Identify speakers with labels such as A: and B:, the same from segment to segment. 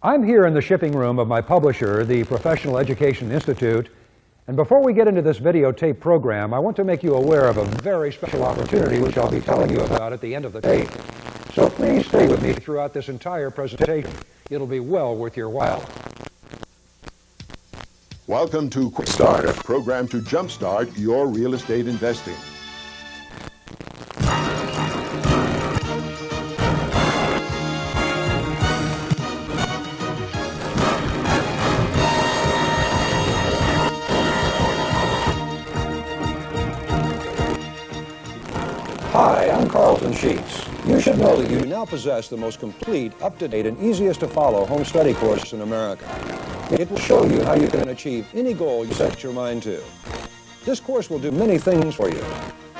A: I'm here in the shipping room of my publisher, the Professional Education Institute, and before we get into this videotape program, I want to make you aware of a very special opportunity which I'll be telling you about at the end of the tape. So please stay with me throughout this entire presentation. It'll be well worth your while.
B: Welcome to Quick Start, a program to jumpstart your real estate investing.
A: Hi, I'm Carlton Sheets. You should know that you now possess the most complete, up-to-date, and easiest to follow home study course in America. It will show you how you can achieve any goal you set your mind to. This course will do many things for you.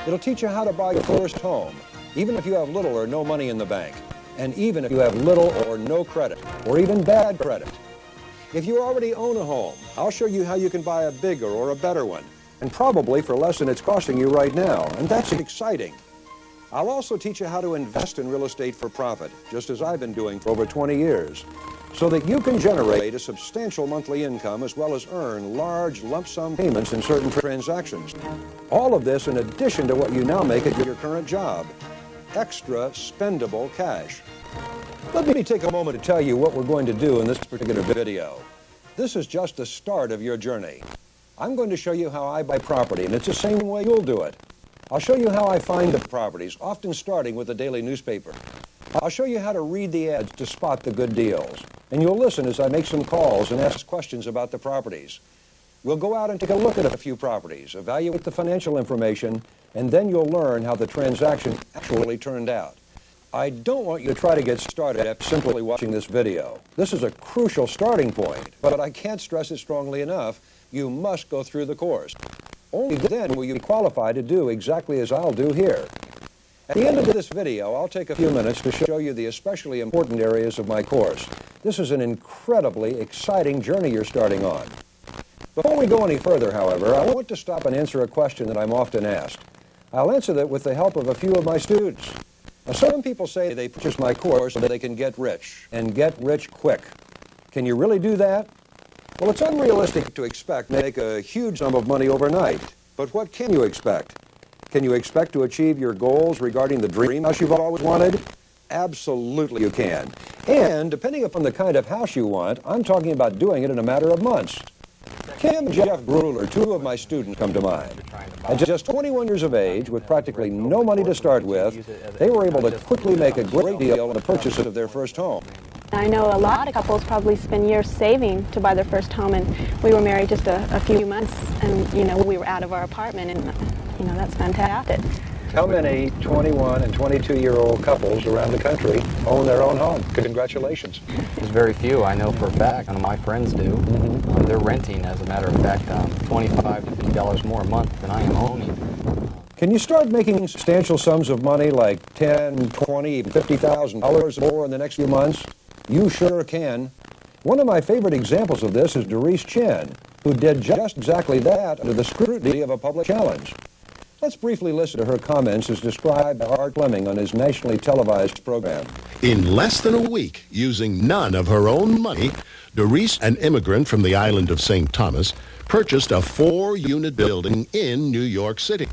A: It'll teach you how to buy your first home, even if you have little or no money in the bank, and even if you have little or no credit, or even bad credit. If you already own a home, I'll show you how you can buy a bigger or a better one, and probably for less than it's costing you right now, and that's exciting. I'll also teach you how to invest in real estate for profit, just as I've been doing for over 20 years, so that you can generate a substantial monthly income as well as earn large lump sum payments in certain transactions. All of this in addition to what you now make at your current job. Extra spendable cash. Let me take a moment to tell you what we're going to do in this particular video. This is just the start of your journey. I'm going to show you how I buy property, and it's the same way you'll do it. I'll show you how I find the properties, often starting with the daily newspaper. I'll show you how to read the ads to spot the good deals. And you'll listen as I make some calls and ask questions about the properties. We'll go out and take a look at a few properties, evaluate the financial information, and then you'll learn how the transaction actually turned out. I don't want you to try to get started after simply watching this video. This is a crucial starting point, but I can't stress it strongly enough. You must go through the course. Only then will you be qualified to do exactly as I'll do here. At the end of this video, I'll take a few minutes to show you the especially important areas of my course. This is an incredibly exciting journey you're starting on. Before we go any further, however, I want to stop and answer a question that I'm often asked. I'll answer that with the help of a few of my students. Now, some people say they purchase my course so that they can get rich, and get rich quick. Can you really do that? Well, it's unrealistic to expect to make a huge sum of money overnight. But what can you expect? Can you expect to achieve your goals regarding the dream house you've always wanted? Absolutely you can. And depending upon the kind of house you want, I'm talking about doing it in a matter of months. Kim and Jeff Bruler, two of my students, come to mind. At just 21 years of age, with practically no money to start with, they were able to quickly make a great deal on the purchase of their first home.
C: I know a lot of couples probably spend years saving to buy their first home, and we were married just a few months, and we were out of our apartment, and that's fantastic.
A: How many 21 and 22-year-old couples around the country own their own home? Congratulations.
D: There's very few. I know for a fact. None of my friends do. They're renting, as a matter of fact, $25 to $50 more a month than I am owning.
A: Can you start making substantial sums of money like $10, $20, even $50,000 more in the next few months? You sure can. One of my favorite examples of this is Doris Chen, who did just exactly that under the scrutiny of a public challenge. Let's briefly listen to her comments as described by Art Fleming on his nationally televised program.
B: In less than a week, using none of her own money, Doris, an immigrant from the island of St. Thomas, purchased a 4-unit building in New York City.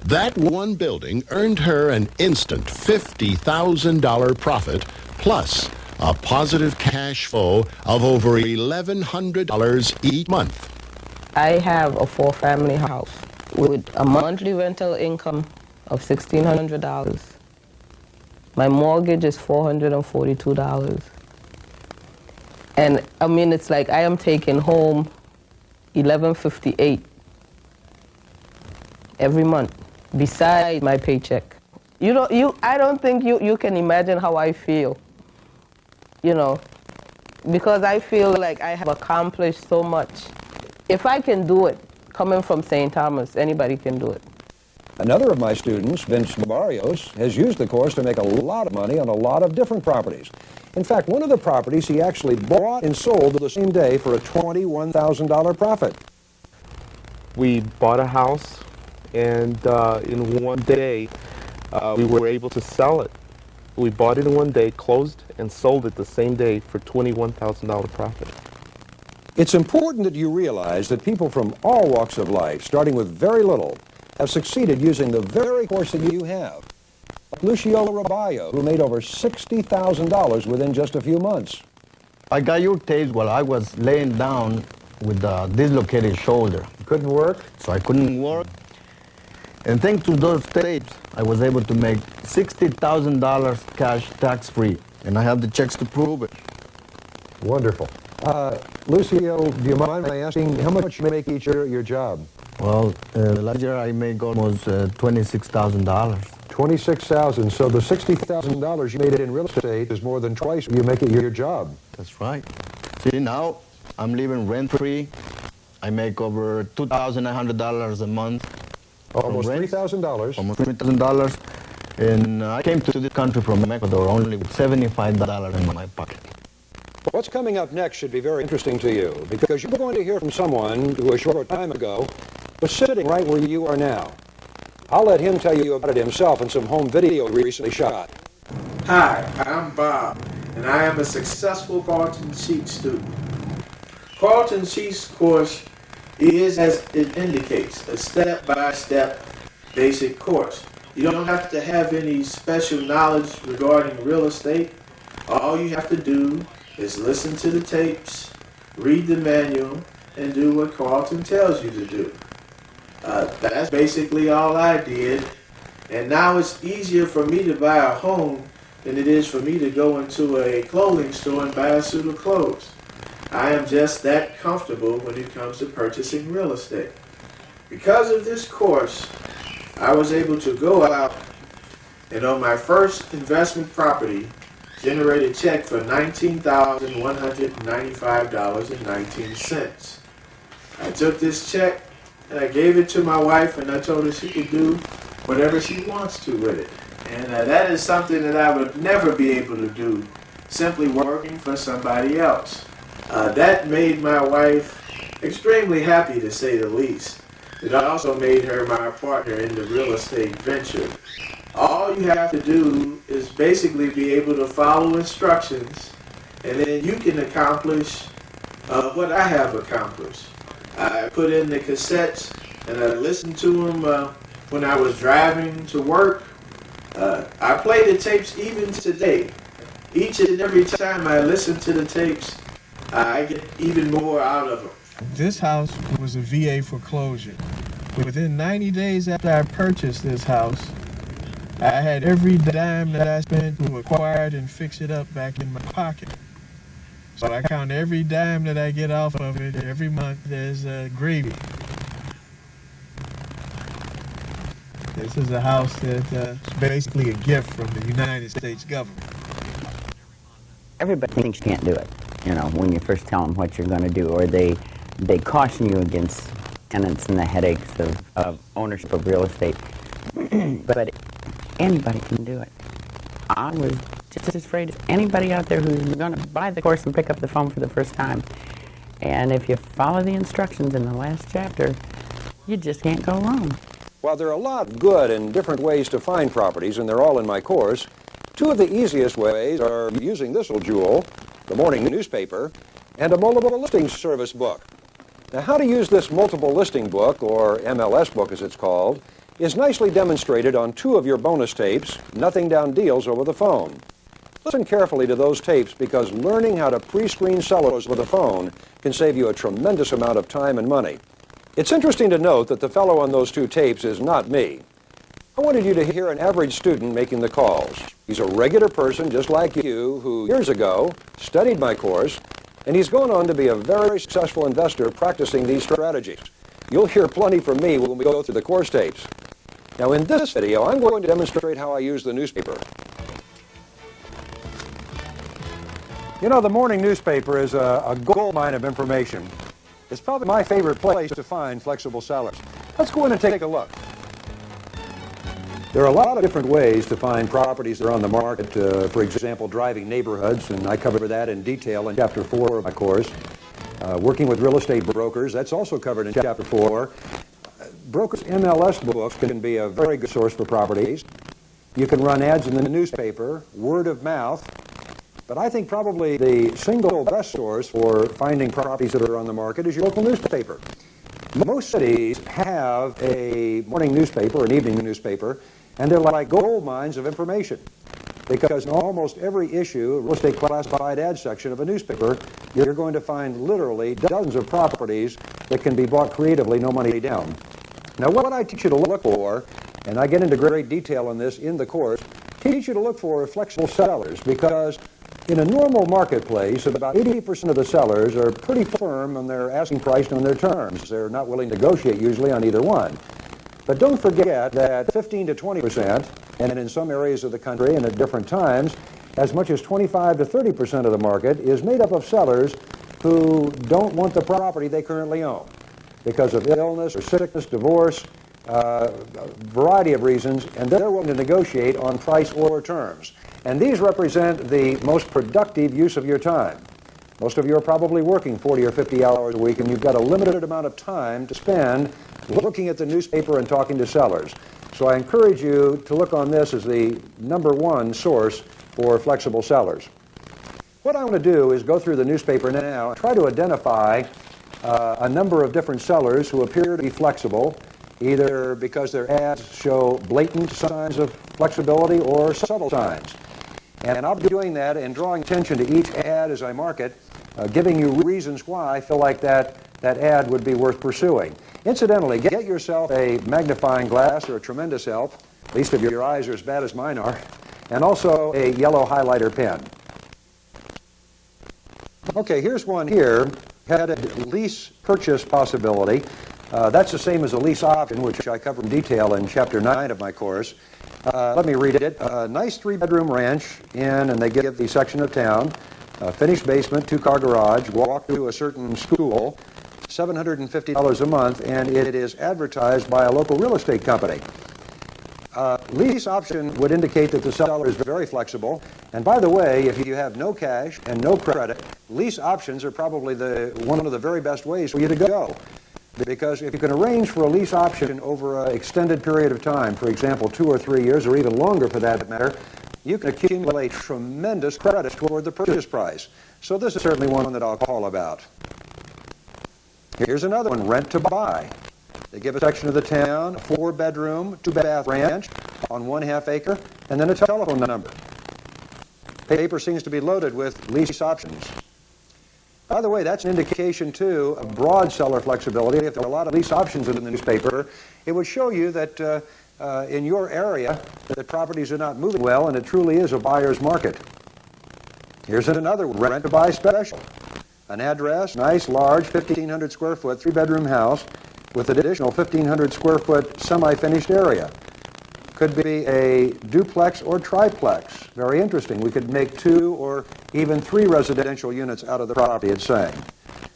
B: That one building earned her an instant $50,000 profit, plus a positive cash flow of over $1,100 each month.
E: I have a 4-family house with a monthly rental income of $1,600. My mortgage is $442. And I mean, it's like I am taking home $1,158 every month, besides my paycheck. I don't think you can imagine how I feel. Because I feel like I have accomplished so much. If I can do it, coming from St. Thomas, anybody can do it.
A: Another of my students, Vince Barrios, has used the course to make a lot of money on a lot of different properties. In fact, one of the properties he actually bought and sold the same day for a $21,000 profit.
F: We bought a house, and in one day, we were able to sell it. We bought it in one day, closed, and sold it the same day for $21,000 profit.
A: It's important that you realize that people from all walks of life, starting with very little, have succeeded using the very course that you have. Like Lucio Raballo, who made over $60,000 within just a few months.
G: I got your tapes while I was laying down with a dislocated shoulder. Couldn't work, so I couldn't work. And thanks to those tapes, I was able to make $60,000 cash tax-free. And I have the checks to prove it.
A: Wonderful. Lucio, do you mind my asking how much you make each year at your job?
G: Well, last year I made almost $26,000.
A: $26,000. So the $60,000 you made it in real estate is more than twice you make it your job.
G: That's right. See, now I'm living rent-free. I make over $2,900 a month.
A: Almost $3,000.
G: Almost $3,000. And I came to this country from Ecuador only with $75 in my pocket.
A: What's coming up next should be very interesting to you, because you're going to hear from someone who a short time ago was sitting right where you are now. I'll let him tell you about it himself and some home video he recently shot.
H: Hi, I'm Bob, and I am a successful Carlton Sheets student. Carlton Sheets course is, as it indicates, a step-by-step basic course. You don't have to have any special knowledge regarding real estate. All you have to do is listen to the tapes, read the manual, and do what Carlton tells you to do. That's basically all I did. And now it's easier for me to buy a home than it is for me to go into a clothing store and buy a suit of clothes. I am just that comfortable when it comes to purchasing real estate. Because of this course, I was able to go out and on my first investment property, generate a check for $19,195.19. I took this check and I gave it to my wife, and I told her she could do whatever she wants to with it. And that is something that I would never be able to do simply working for somebody else. That made my wife extremely happy, to say the least. It also made her my partner in the real estate venture. All you have to do is basically be able to follow instructions, and then you can accomplish what I have accomplished. I put in the cassettes and I listened to them when I was driving to work. I play the tapes even today. Each and every time I listen to the tapes, I get even more out of them.
I: This house was a VA foreclosure. Within 90 days after I purchased this house, I had every dime that I spent to acquire it and fix it up back in my pocket. So I count every dime that I get off of it every month as gravy. This is a house that's basically a gift from the United States government.
J: Everybody thinks you can't do it, you know, when you first tell them what you're going to do, or they caution you against tenants and the headaches of ownership of real estate. But anybody can do it. I was just as afraid as anybody out there who's going to buy the course and pick up the phone for the first time. And if you follow the instructions in the last chapter, you just can't go wrong.
A: While there are a lot of good and different ways to find properties, and they're all in my course, two of the easiest ways are using this little jewel, the morning newspaper, and a multiple listing service book. Now, how to use this multiple listing book, or MLS book as it's called, is nicely demonstrated on two of your bonus tapes, Nothing Down Deals Over the Phone. Listen carefully to those tapes, because learning how to pre-screen sellers with a phone can save you a tremendous amount of time and money. It's interesting to note that the fellow on those two tapes is not me. I wanted you to hear an average student making the calls. He's a regular person just like you who years ago studied my course, and he's gone on to be a very successful investor practicing these strategies. You'll hear plenty from me when we go through the course tapes. Now, in this video, I'm going to demonstrate how I use the newspaper. You know, the morning newspaper is a gold mine of information. It's probably my favorite place to find flexible sellers. Let's go in and take a look. There are a lot of different ways to find properties that are on the market, for example, driving neighborhoods, and I cover that in detail in Chapter 4 of my course. Working with real estate brokers, that's also covered in Chapter 4. Brokers' MLS books can be a very good source for properties. You can run ads in the newspaper, word of mouth. But I think probably the single best source for finding properties that are on the market is your local newspaper. Most cities have a morning newspaper or an evening newspaper, and they're like gold mines of information. Because in almost every issue, real estate classified ad section of a newspaper, you're going to find literally dozens of properties that can be bought creatively, no money down. Now, what I teach you to look for, and I get into great detail on this in the course, teach you to look for flexible sellers, because in a normal marketplace, about 80% of the sellers are pretty firm on their asking price and on their terms. They're not willing to negotiate usually on either one. But don't forget that 15 to 20%, and in some areas of the country and at different times, as much as 25 to 30% of the market is made up of sellers who don't want the property they currently own because of illness or sickness, divorce, a variety of reasons, and they're willing to negotiate on price or terms. And these represent the most productive use of your time. Most of you are probably working 40 or 50 hours a week, and you've got a limited amount of time to spend looking at the newspaper and talking to sellers. So I encourage you to look on this as the #1 source for flexible sellers. What I want to do is go through the newspaper now and try to identify a number of different sellers who appear to be flexible, either because their ads show blatant signs of flexibility or subtle signs. And I'll be doing that and drawing attention to each ad as I mark it, giving you reasons why I feel like that ad would be worth pursuing. Incidentally, get yourself a magnifying glass or a tremendous help, at least if your eyes are as bad as mine are, and also a yellow highlighter pen. Okay, here's one here. Had a lease purchase possibility. That's the same as a lease option, which I cover in detail in Chapter 9 of my course. Let me read it. A nice 3-bedroom ranch and they give the section of town, finished basement, 2-car garage, walk to a certain school, $750 a month, and it is advertised by a local real estate company. Lease option would indicate that the seller is very flexible. And by the way, if you have no cash and no credit, lease options are probably one of the very best ways for you to go. Because if you can arrange for a lease option over an extended period of time, for example, 2 or 3 years, or even longer for that matter, you can accumulate tremendous credits toward the purchase price. So this is certainly one that I'll call about. Here's another one, rent to buy. They give a section of the town, a 4-bedroom, 2-bath ranch on 1/2 acre, and then a telephone number. Paper seems to be loaded with lease options. By the way, that's an indication, too, of broad seller flexibility. If there are a lot of lease options in the newspaper, it would show you that in your area, that properties are not moving well, and it truly is a buyer's market. Here's another rent to buy special. An address, nice, large, 1,500 square foot, 3-bedroom house with an additional 1,500 square foot semi-finished area. Could be a duplex or triplex. Very interesting. We could make 2 or even 3 residential units out of the property, it's saying.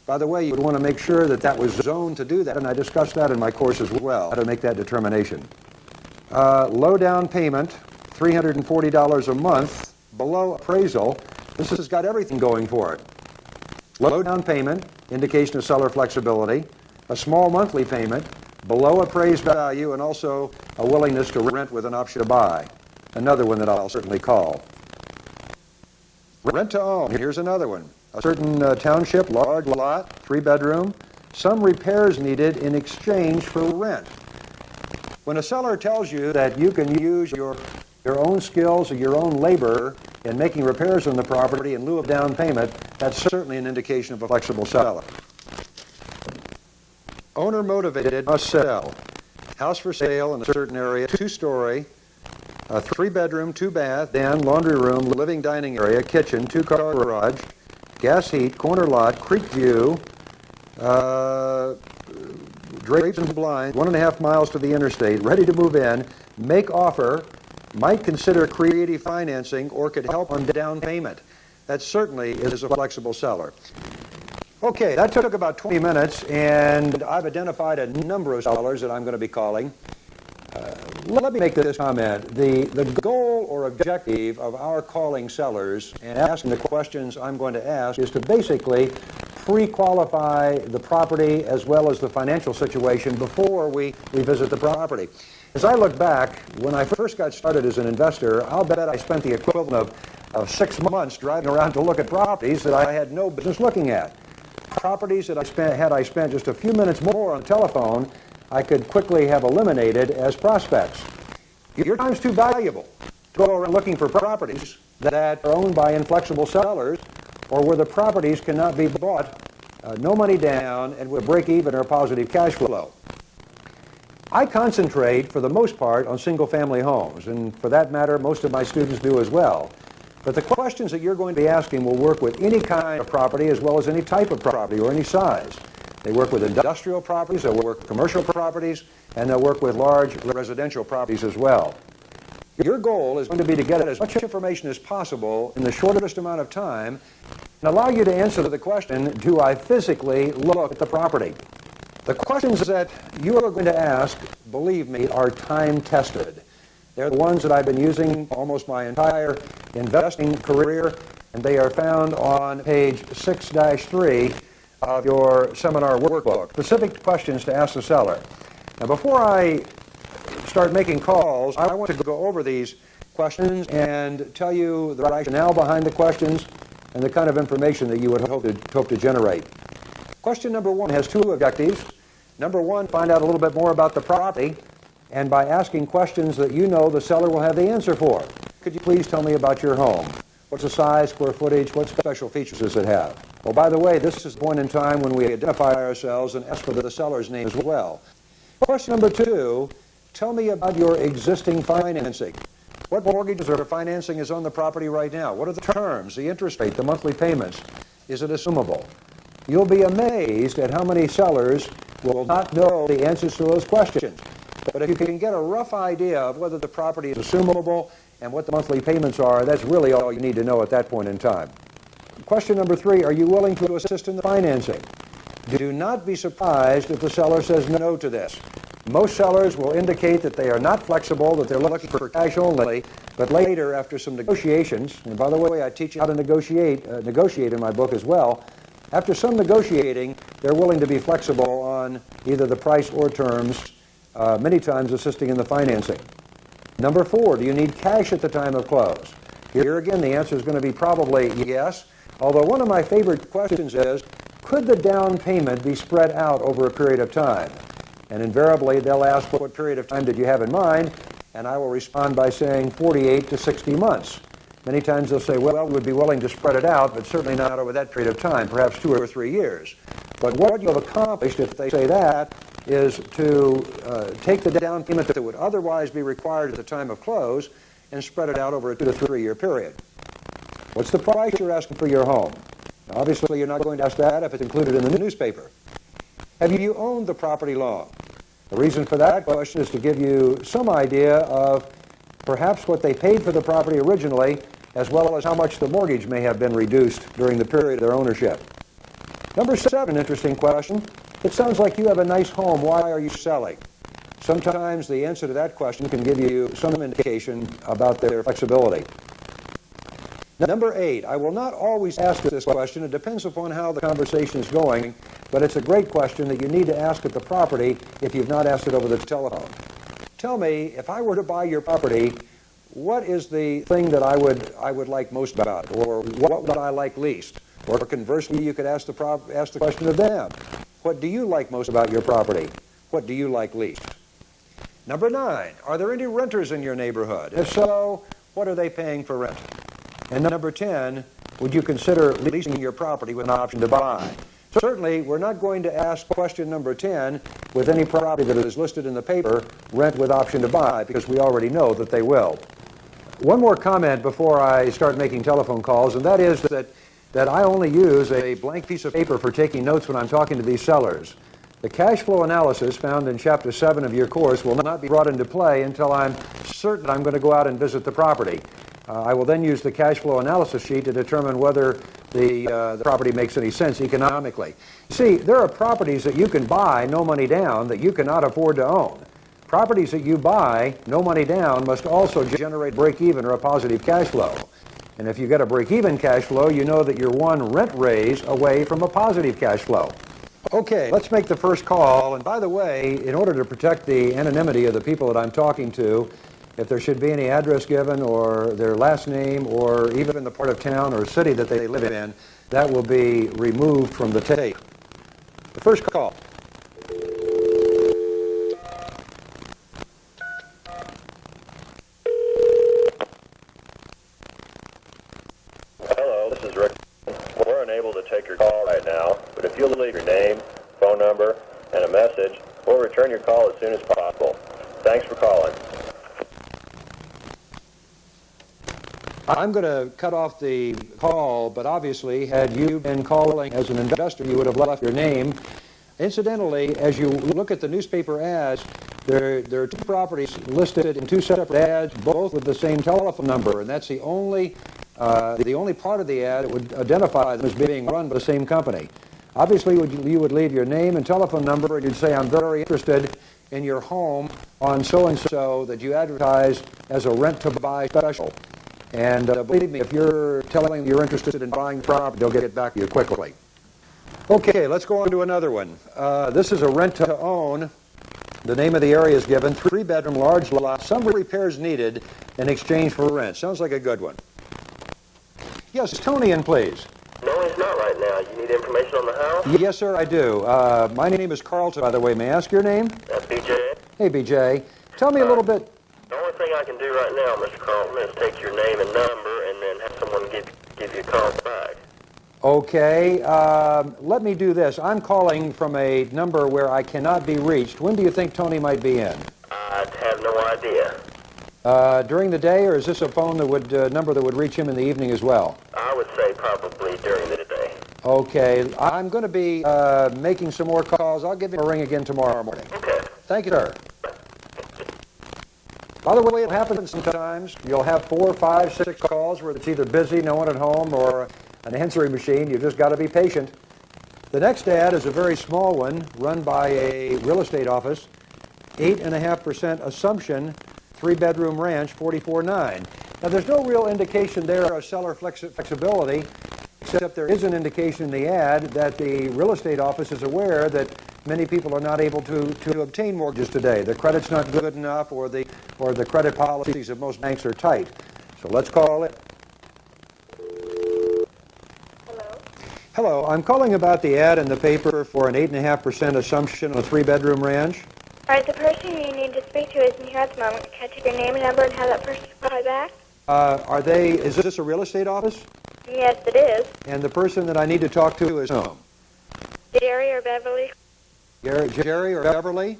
A: By the way, you would want to make sure that that was zoned to do that, and I discussed that in my course as well, how to make that determination. Low down payment, $340 a month, below appraisal. This has got everything going for it. Low down payment, indication of seller flexibility. A small monthly payment, below appraised value, and also a willingness to rent with an option to buy. Another one that I'll certainly call. Rent to own. Here's another one. A certain township, large lot, 3-bedroom, some repairs needed in exchange for rent. When a seller tells you that you can use your own skills or your own labor in making repairs on the property in lieu of down payment, that's certainly an indication of a flexible seller. Owner motivated, must sell. House for sale in a certain area, 2-story, a 3-bedroom, 2-bath, den, laundry room, living dining area, kitchen, 2-car garage, gas heat, corner lot, creek view, drapes and blinds, 1.5 miles to the interstate, ready to move in, make offer, might consider creative financing, or could help on down payment. That certainly is a flexible seller. Okay, that took about 20 minutes, and I've identified a number of sellers that I'm going to be calling. Let me make this comment. The goal or objective of our calling sellers and asking the questions I'm going to ask is to basically pre-qualify the property as well as the financial situation before we visit the property. As I look back, when I first got started as an investor, I'll bet I spent the equivalent of 6 months driving around to look at properties that I had no business looking at. Properties that had I spent just a few minutes more on the telephone, I could quickly have eliminated as prospects. Your time's too valuable to go around looking for properties that are owned by inflexible sellers or where the properties cannot be bought, no money down, and with break even or positive cash flow. I concentrate, for the most part, on single-family homes, and for that matter, most of my students do as well. But the questions that you're going to be asking will work with any kind of property as well as any type of property or any size. They work with industrial properties, they'll work with commercial properties, and they'll work with large residential properties as well. Your goal is going to be to get as much information as possible in the shortest amount of time and allow you to answer the question, do I physically look at the property? The questions that you are going to ask, believe me, are time-tested. They're the ones that I've been using almost my entire investing career, and they are found on page 6-3 of your seminar workbook. Specific questions to ask the seller. Now, before I start making calls, I want to go over these questions and tell you the rationale behind the questions and the kind of information that you would hope to generate. Question number 1 has 2 objectives. Number 1, find out a little bit more about the property, and by asking questions that you know the seller will have the answer for. Could you please tell me about your home? What's the size, square footage, what special features does it have? Well, by the way, this is the point in time when we identify ourselves and ask for the seller's name as well. Question number 2, tell me about your existing financing. What mortgages or financing is on the property right now? What are the terms, the interest rate, the monthly payments? Is it assumable? You'll be amazed at how many sellers will not know the answers to those questions. But if you can get a rough idea of whether the property is assumable and what the monthly payments are, that's really all you need to know at that point in time. Question number 3, are you willing to assist in the financing? Do not be surprised if the seller says no to this. Most sellers will indicate that they are not flexible, that they're looking for cash only, but later, after some negotiations, and by the way, I teach you how to negotiate in my book as well, after some negotiating, they're willing to be flexible on either the price or terms, many times assisting in the financing. Number 4, do you need cash at the time of close? Here again, the answer is going to be probably yes, although one of my favorite questions is, could the down payment be spread out over a period of time? And invariably, they'll ask, what period of time did you have in mind? And I will respond by saying 48 to 60 months. Many times they'll say, well, we would be willing to spread it out, but certainly not over that period of time, perhaps 2 or 3 years. But what you have accomplished, if they say that, is to take the down payment that would otherwise be required at the time of close and spread it out over a 2 to 3 year period. What's the price you're asking for your home? Now, obviously, you're not going to ask that if it's included in the newspaper. Have you owned the property long? The reason for that question is to give you some idea of perhaps what they paid for the property originally, as well as how much the mortgage may have been reduced during the period of their ownership. Number 7, interesting question. It sounds like you have a nice home. Why are you selling? Sometimes the answer to that question can give you some indication about their flexibility. Number 8, I will not always ask this question. It depends upon how the conversation is going, but it's a great question that you need to ask at the property if you've not asked it over the telephone. Tell me, if I were to buy your property, what is the thing that I would like most about it? Or what would I like least? Or conversely, you could ask the question of them. What do you like most about your property? What do you like least? Number 9, are there any renters in your neighborhood? If so, what are they paying for rent? And number 10, would you consider leasing your property with an option to buy? Certainly, we're not going to ask question number 10 with any property that is listed in the paper, rent with option to buy, because we already know that they will. One more comment before I start making telephone calls, and that is that I only use a blank piece of paper for taking notes when I'm talking to these sellers. The cash flow analysis found in Chapter 7 of your course will not be brought into play until I'm certain I'm going to go out and visit the property. I will then use the cash flow analysis sheet to determine whether the property makes any sense economically. See, there are properties that you can buy, no money down, that you cannot afford to own. Properties that you buy, no money down, must also generate break-even or a positive cash flow. And if you get a break-even cash flow, you know that you're one rent raise away from a positive cash flow. Okay, let's make the first call. And by the way, in order to protect the anonymity of the people that I'm talking to, if there should be any address given or their last name or even the part of town or city that they live in, that will be removed from the tape. The first call.
K: Hello, this is Rick. We're unable to take your call right now, but if you'll leave your name, phone number, and a message, we'll return your call as soon as possible. Thanks for calling.
A: I'm going to cut off the call, but obviously, had you been calling as an investor, you would have left your name. Incidentally, as you look at the newspaper ads, there are two properties listed in two separate ads, both with the same telephone number, and that's the only part of the ad that would identify them as being run by the same company. Obviously, you would leave your name and telephone number, and you'd say, I'm very interested in your home on so-and-so that you advertise as a rent-to-buy special. And believe me, if you're telling them you're interested in buying the property, they'll get back to you quickly. Okay, let's go on to another one. This is a rent-to-own. The name of the area is given. 3-bedroom, large lot. Some repairs needed in exchange for rent. Sounds like a good one. Yes, Tony in, please.
K: No, he's not right now. You need information on the house?
A: Yes, sir, I do. My name is Carlton, by the way. May I ask your name?
K: That's BJ.
A: Hey, BJ. Tell me a little bit.
K: The only thing I can do right now, Mr. Carlton, is take your name and number and then have someone give you a call back.
A: Okay, let me do this. I'm calling from a number where I cannot be reached. When do you think Tony might be in?
K: I have no idea.
A: During the day, or is this a phone that would number that would reach him in the evening as well?
K: I would say probably during the day.
A: Okay, I'm going to be making some more calls. I'll give him a ring again tomorrow morning.
K: Okay.
A: Thank you, sir. By the way, it happens sometimes. You'll have 4, 5, 6 calls where it's either busy, no one at home, or an answering machine. You've just got to be patient. The next ad is a very small one run by a real estate office. 8.5% assumption, 3-bedroom ranch, $44,900. Now, there's no real indication there of seller flexibility, except there is an indication in the ad that the real estate office is aware that many people are not able to obtain mortgages today. The credit's not good enough, or the credit policies of most banks are tight. So let's call it.
L: Hello?
A: Hello, I'm calling about the ad in the paper for an 8.5% assumption on a 3-bedroom ranch.
L: All right, the person you need to speak to isn't here at the moment. Can I take your name and number and have that person call you back?
A: Is this a real estate office?
L: Yes, it is.
A: And the person that I need to talk to is whom?
L: Jerry or Beverly?
A: Jerry or Beverly?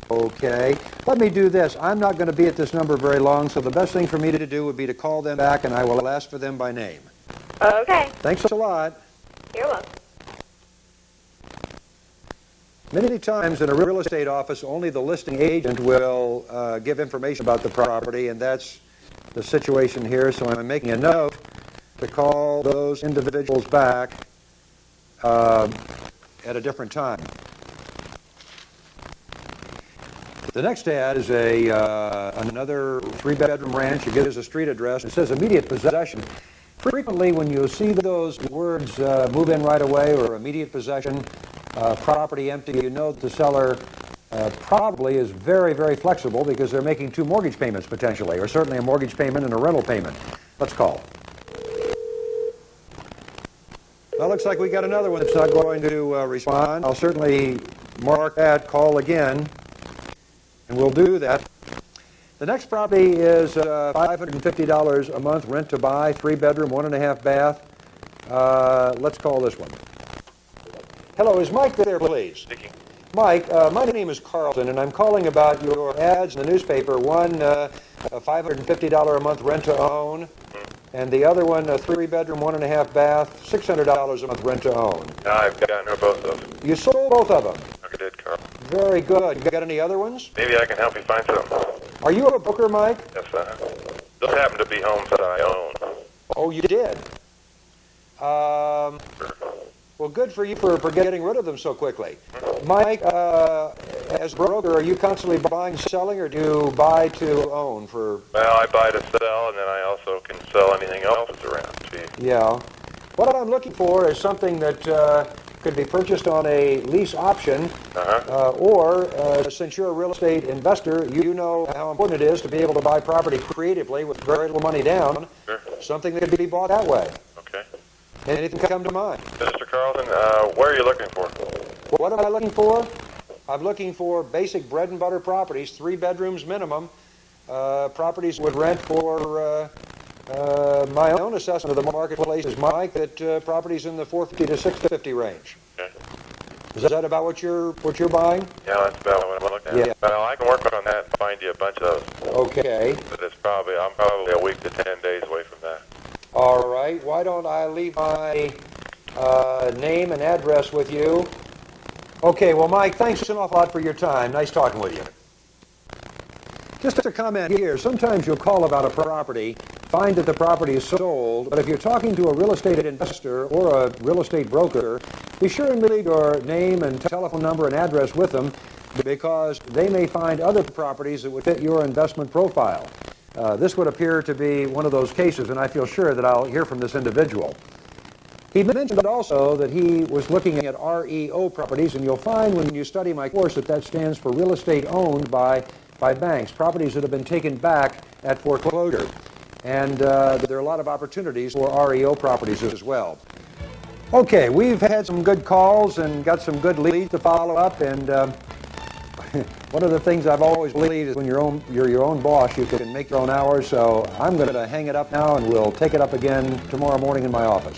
A: Okay. Let me do this. I'm not going to be at this number very long, so the best thing for me to do would be to call them back, and I will ask for them by name.
L: Okay.
A: Thanks a lot.
L: You're welcome.
A: Many times in a real estate office, only the listing agent will give information about the property, and that's the situation here, so I'm making a note to call those individuals back at a different time. The next ad is another 3-bedroom ranch. It gives a street address. It says immediate possession. Frequently, when you see those words move in right away or immediate possession, property empty, you know that the seller probably is very, very flexible because they're making 2 mortgage payments potentially, or certainly a mortgage payment and a rental payment. Let's call. Well, looks like we got another one that's not going to respond. I'll certainly mark that call again, and we'll do that. The next property is $550 a month, rent to buy, 3-bedroom, 1.5 bath. Let's call this one. Hello, is Mike there, please?
K: Speaking.
A: Mike, my name is Carlton, and I'm calling about your ads in the newspaper. One, a $550 a month rent to own, and the other one, a 3-bedroom, 1.5 bath, $600 a month rent to own.
K: I've gotten her both of them.
A: You sold both of them?
K: I did, Carl.
A: Very good. You got any other ones?
K: Maybe I can help you find some.
A: Are you a booker, Mike?
K: Yes, those happen to be homes that I own.
A: Oh, you did? Well, good for you for getting rid of them so quickly. Mike, as a broker, are you constantly buying and selling, or do you buy to own?
K: Well, I buy to sell, and then I also can sell anything else that's around. See?
A: Yeah. What I'm looking for is something that could be purchased on a lease option, or since you're a real estate investor, you know how important it is to be able to buy property creatively with very little money down.
K: Sure.
A: Something that could be bought that way.
K: Okay.
A: Anything come to mind?
K: Mr. Carlton, what are you looking for?
A: What am I looking for? I'm looking for basic bread and butter properties, 3 bedrooms minimum. Properties would rent for my own assessment of the marketplace is, Mike, that properties in the $450 to $650 range.
K: Okay.
A: Is that about what you're buying?
K: Yeah, that's about what I'm looking at.
A: Yeah.
K: Well, I can work on that and find you a bunch of those.
A: Okay.
K: But I'm probably a week to 10 days away from that.
A: All right. Why don't I leave my name and address with you? Okay. Well, Mike, thanks an awful lot for your time. Nice talking with you. Just a comment here. Sometimes you'll call about a property, find that the property is sold, but if you're talking to a real estate investor or a real estate broker, be sure and leave your name and telephone number and address with them, because they may find other properties that would fit your investment profile. This would appear to be one of those cases, and I feel sure that I'll hear from this individual. He mentioned also that he was looking at REO properties, and you'll find when you study my course that stands for real estate owned by banks, properties that have been taken back at foreclosure. And there are a lot of opportunities for REO properties as well. Okay, we've had some good calls and got some good leads to follow up, and one of the things I've always believed is when you're your own boss, you can make your own hours, so I'm going to hang it up now and we'll take it up again tomorrow morning in my office.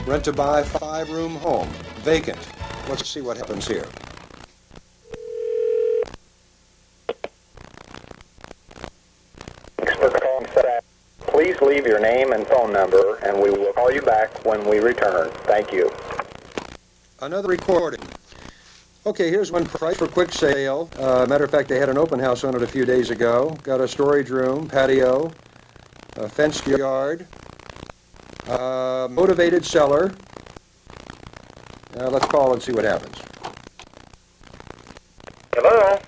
A: Rent to buy 5-room home, vacant. Let's see what happens here.
M: Please leave your name and phone number, and we will call you back when we return. Thank you.
A: Another recording. Okay, here's one price for quick sale. Matter of fact, they had an open house on it a few days ago. Got a storage room, patio, a fenced yard, motivated seller. Let's call and see what happens.
K: Hello?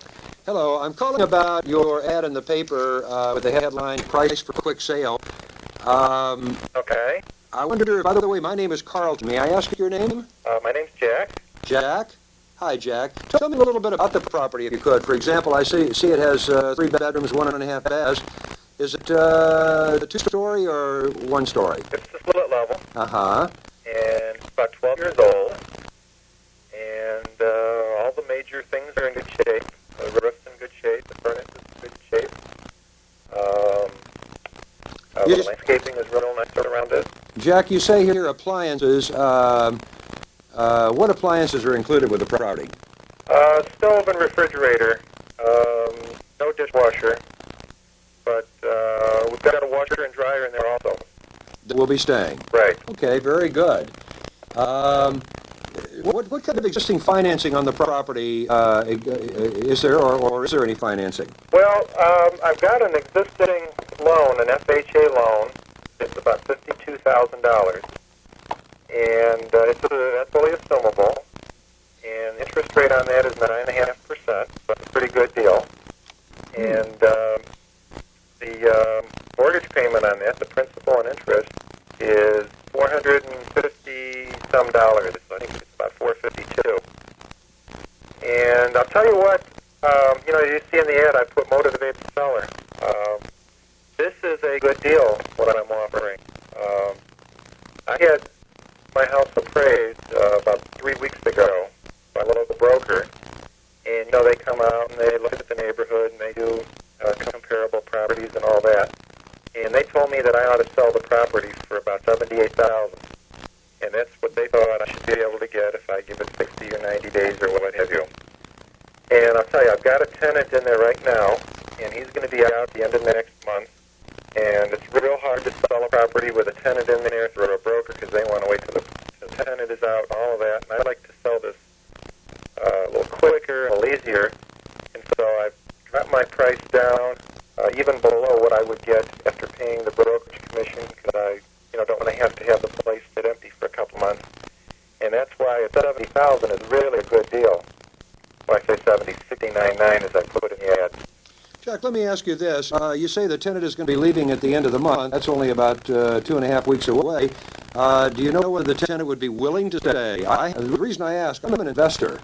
A: Hello, I'm calling about your ad in the paper with the headline, Price for Quick Sale.
K: Okay.
A: I wonder, by the way, my name is Carlton. May I ask your name?
K: My name's Jack.
A: Jack? Hi, Jack. Tell me a little bit about the property, if you could. For example, I see it has 3 bedrooms, 1.5 baths. Is it a 2-story or 1-story?
K: It's a split level.
A: Uh-huh.
K: And it's about 12 years old. And all the major things are in good shape. The roof's in good shape. The furnace is in good shape. The landscaping is real nice around it.
A: Jack, you say here appliances. What appliances are included with the property?
K: Stove and refrigerator. No dishwasher. But we've got a washer and dryer in there also.
A: That will be staying.
K: Right.
A: Okay, very good. What kind of existing financing on the property is there, or is there any financing?
K: Well, I've got an existing loan, an FHA loan. It's about $52,000. And that's fully assumable. And the interest rate on that is 9.5%, so that's a pretty good deal. And the mortgage payment on that, the principal and interest, is $450-some. I think it's about $452. And I'll tell you what, you see in the ad I put motivated seller. This is a good deal, what I'm offering. I had my house appraised about 3 weeks ago by a local broker. And, they come out and they look at the neighborhood and they do comparable properties and all that. And they told me that I ought to sell the property for about $78,000. And that's what they thought I should be able to get if I give it 60 or 90 days or what have you. And I'll tell you, I've got a tenant in there right now, and he's going to be out at the end of next month. And it's real hard to sell a property with a tenant in there through a broker because they want to wait till the tenant is out, all of that. And I'd like to sell this a little quicker, a little easier. And so I've dropped my price down even below what I would get after paying the brokerage commission because I don't want to have the place sit empty for a couple months. And that's why $70,000 is really a good deal. Well, I say 69.9 as I put in the ad.
A: Jack, let me ask you this. You say the tenant is going to be leaving at the end of the month. That's only about 2.5 weeks away. Do you know whether the tenant would be willing to stay? The reason I ask, I'm an investor,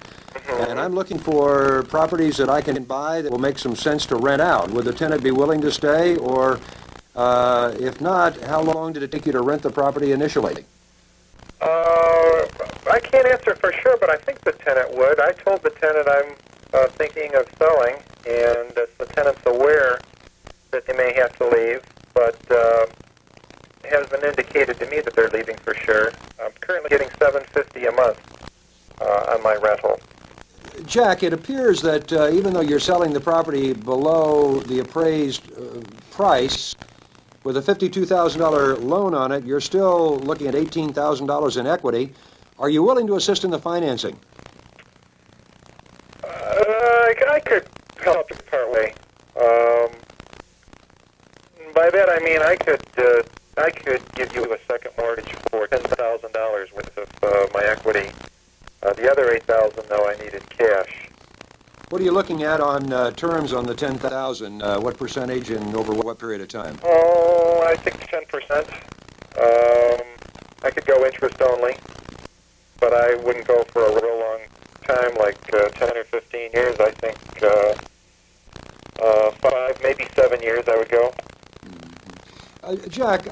A: and I'm looking for properties that I can buy that will make some sense to rent out. Would the tenant be willing to stay, or if not, how long did it take you to rent the property initially?
K: I can't answer for sure, but I think the tenant would. I told the tenant I'm thinking of selling, and if the tenant's aware that they may have to leave, but it hasn't indicated to me that they're leaving for sure. I'm currently getting $750 a month on my rental.
A: Jack, it appears that even though you're selling the property below the appraised price, with a $52,000 loan on it, you're still looking at $18,000 in equity. Are you willing to assist in the financing?
K: I could help you part way. By that I mean I could give you a second mortgage for $10,000 worth of my equity. The other $8,000 though I needed cash.
A: What are you looking at on terms on the $10,000? What percentage and over what period of time?
K: Oh, I think 10%. I could go interest only, but I wouldn't go for a real long time, like 10 or 15 years. I think 5, maybe 7 years I would go.
A: Jack,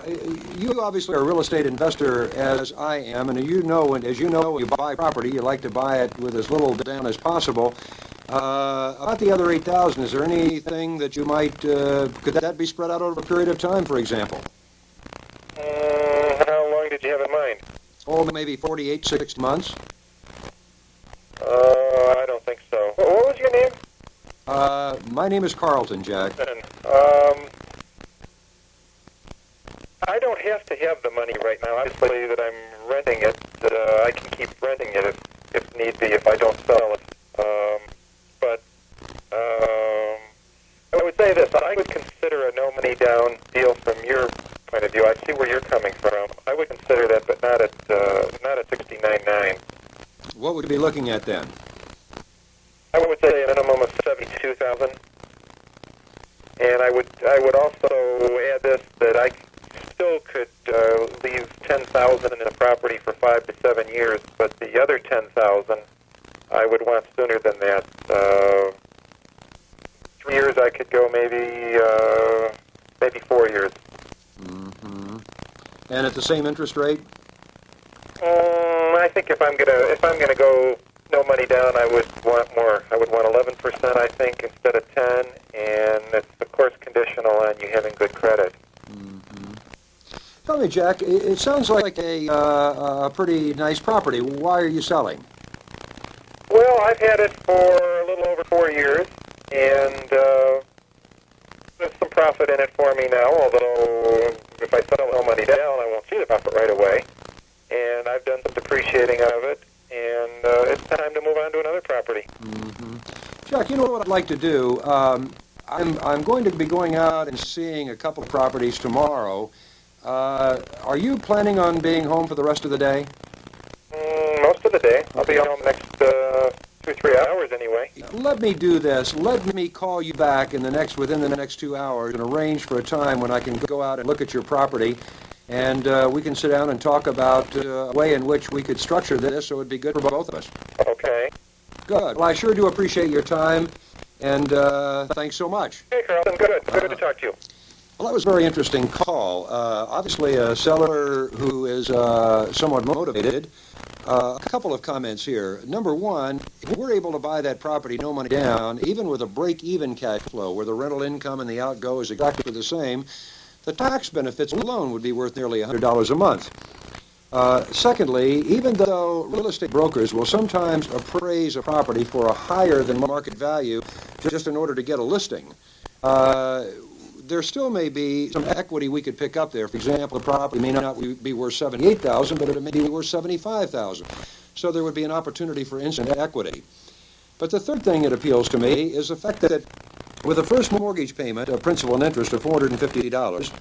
A: you obviously are a real estate investor, as I am, and as you know, when you buy property, you like to buy it with as little down as possible. About the other $8,000, is there anything that you might, could that be spread out over a period of time, for example?
K: How long did you have in mind?
A: Oh, maybe 48, 60 months.
K: I don't think so. What was your name?
A: My name is Carlton, Jack.
K: I don't have to have the money right now. Obviously, that I'm renting it, I can keep renting it if need be, if I don't sell it. But I would say this: I would consider a no money down deal from your point of view. I see where you're coming from. I would consider that, but not at $69.9.
A: What would you be looking at then?
K: I would say a minimum of $72,000, and I would also add this, that I still could leave $10,000 in the property for 5 to 7 years, but the other $10,000 I would want sooner than that. 3 years I could go, maybe 4 years.
A: Mm-hmm. And at the same interest rate?
K: I think if I'm gonna go no money down, I would want more. I would want 11%, I think, instead of 10, and it's of course conditional on you having good credit.
A: Mm-hmm. Tell me, Jack, it sounds like a pretty nice property. Why are you selling?
K: Well, I've had it for a little over 4 years, and there's some profit in it for me now, although if I sell no money down, I won't see the profit right away. And I've done some depreciating out of it, and it's time to move on to another property.
A: Mm-hmm. Jack, you know what I'd like to do? I'm going to be going out and seeing a couple of properties tomorrow. Are you planning on being home for the rest of the day?
K: Most of the day. I'll be home next 2 or 3 hours anyway.
A: Let me do this. Let me call you back within the next 2 hours and arrange for a time when I can go out and look at your property, and we can sit down and talk about a way in which we could structure this so it would be good for both of us.
K: Okay.
A: Good. Well, I sure do appreciate your time, and thanks so much.
K: Hey, Carlton. Good to talk to you.
A: Well, that was a very interesting call. Obviously, a seller who is somewhat motivated. A couple of comments here. Number one, if we're able to buy that property no money down, even with a break-even cash flow where the rental income and the outgo is exactly the same, the tax benefits alone would be worth nearly $100 a month. Secondly, even though real estate brokers will sometimes appraise a property for a higher than market value just in order to get a listing, there still may be some equity we could pick up there. For example, the property may not be worth $78,000, but it may be worth $75,000. So there would be an opportunity for instant equity. But the third thing that appeals to me is the fact that with a first mortgage payment of principal and interest of $450,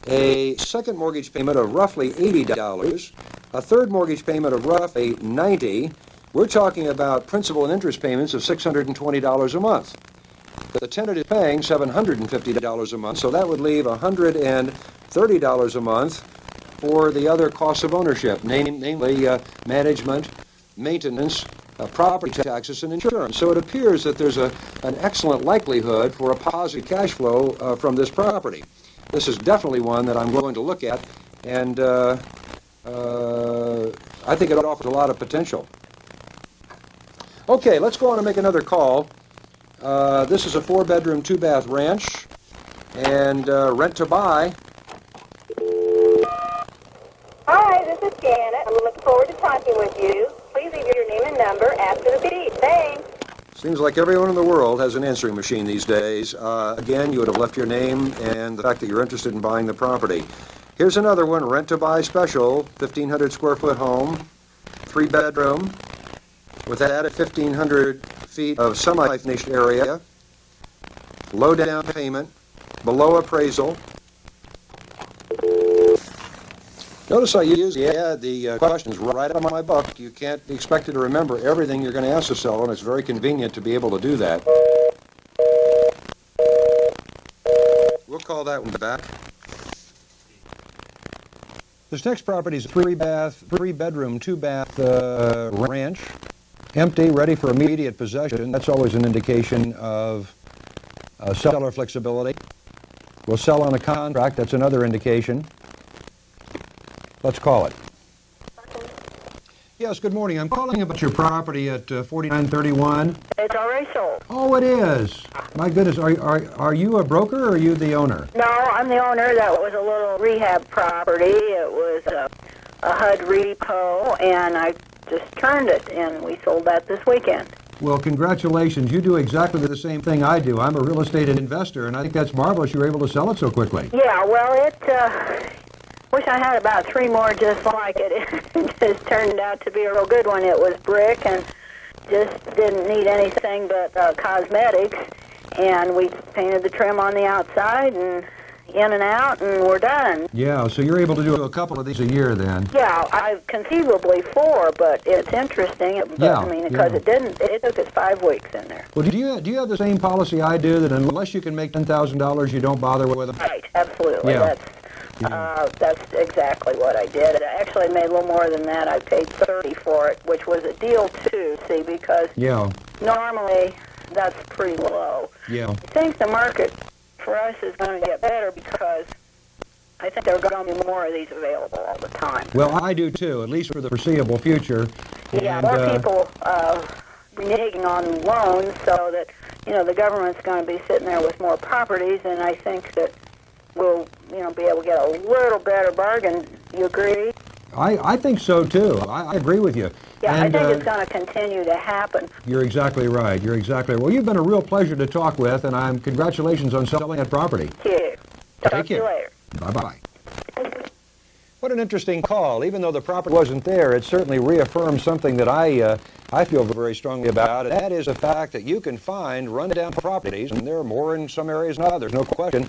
A: a second mortgage payment of roughly $80, a third mortgage payment of roughly $90, we're talking about principal and interest payments of $620 a month. The tenant is paying $750 a month, so that would leave $130 a month for the other costs of ownership, namely management, maintenance, property taxes, and insurance. So it appears that there's an excellent likelihood for a positive cash flow from this property. This is definitely one that I'm going to look at, and I think it offers a lot of potential. Okay, let's go on and make another call. This is a 4-bedroom, 2-bath ranch, and rent to buy.
N: Hi, this is Janet. I'm looking forward to talking with you. Please leave your name and number after the beep. Thanks.
A: Seems like everyone in the world has an answering machine these days. Again, you would have left your name and the fact that you're interested in buying the property. Here's another one, rent to buy special, 1,500 square foot home, 3-bedroom, with added 1,500 feet of semi-finished area, low down payment, below appraisal. Notice I usually add the questions right out of my book. You can't be expected to remember everything you're going to ask the seller, and it's very convenient to be able to do that. We'll call that one back. This next property is a 3-bedroom, 2-bath ranch. Empty, ready for immediate possession. That's always an indication of seller flexibility. We'll sell on a contract. That's another indication. Let's call it. Yes, good morning. I'm calling about your property at 4931.
N: It's already sold.
A: Oh, it is. My goodness, are you a broker or are you the owner?
N: No, I'm the owner. That was a little rehab property. It was a HUD repo, and I just turned it, and we sold that this weekend.
A: Well, congratulations. You do exactly the same thing I do. I'm a real estate investor, and I think that's marvelous you were able to sell it so quickly.
N: Yeah, well, wish I had about 3 more just like it. It just turned out to be a real good one. It was brick and just didn't need anything but cosmetics. And we painted the trim on the outside and in and out, and we're done.
A: Yeah, so you're able to do a couple of these a year then.
N: Yeah, I've conceivably 4, but it's interesting. Because it took us 5 weeks in there.
A: Well, do you have the same policy I do, that unless you can make $10,000, you don't bother with them?
N: Right, absolutely.
A: Yeah.
N: That's exactly what I did. I actually made a little more than that. I paid $30 for it, which was a deal too, see, because normally that's pretty low.
A: Yeah.
N: I think the market for us is going to get better because I think there are going to be more of these available all the time.
A: Well, I do too, at least for the foreseeable future.
N: Yeah, more people reneging on loans, so that the government's going to be sitting there with more properties, and I think that we'll be able to get a little better bargain. You agree?
A: I think so too. I agree with you.
N: Yeah, and I think it's going to continue to happen.
A: You're exactly right. You're exactly right. Well, you've been a real pleasure to talk with, and congratulations on selling that property.
N: Thank you. Talk to you later.
A: Bye-bye. What an interesting call. Even though the property wasn't there, it certainly reaffirms something that I feel very strongly about, and that is the fact that you can find rundown properties, and there are more in some areas than others, no question,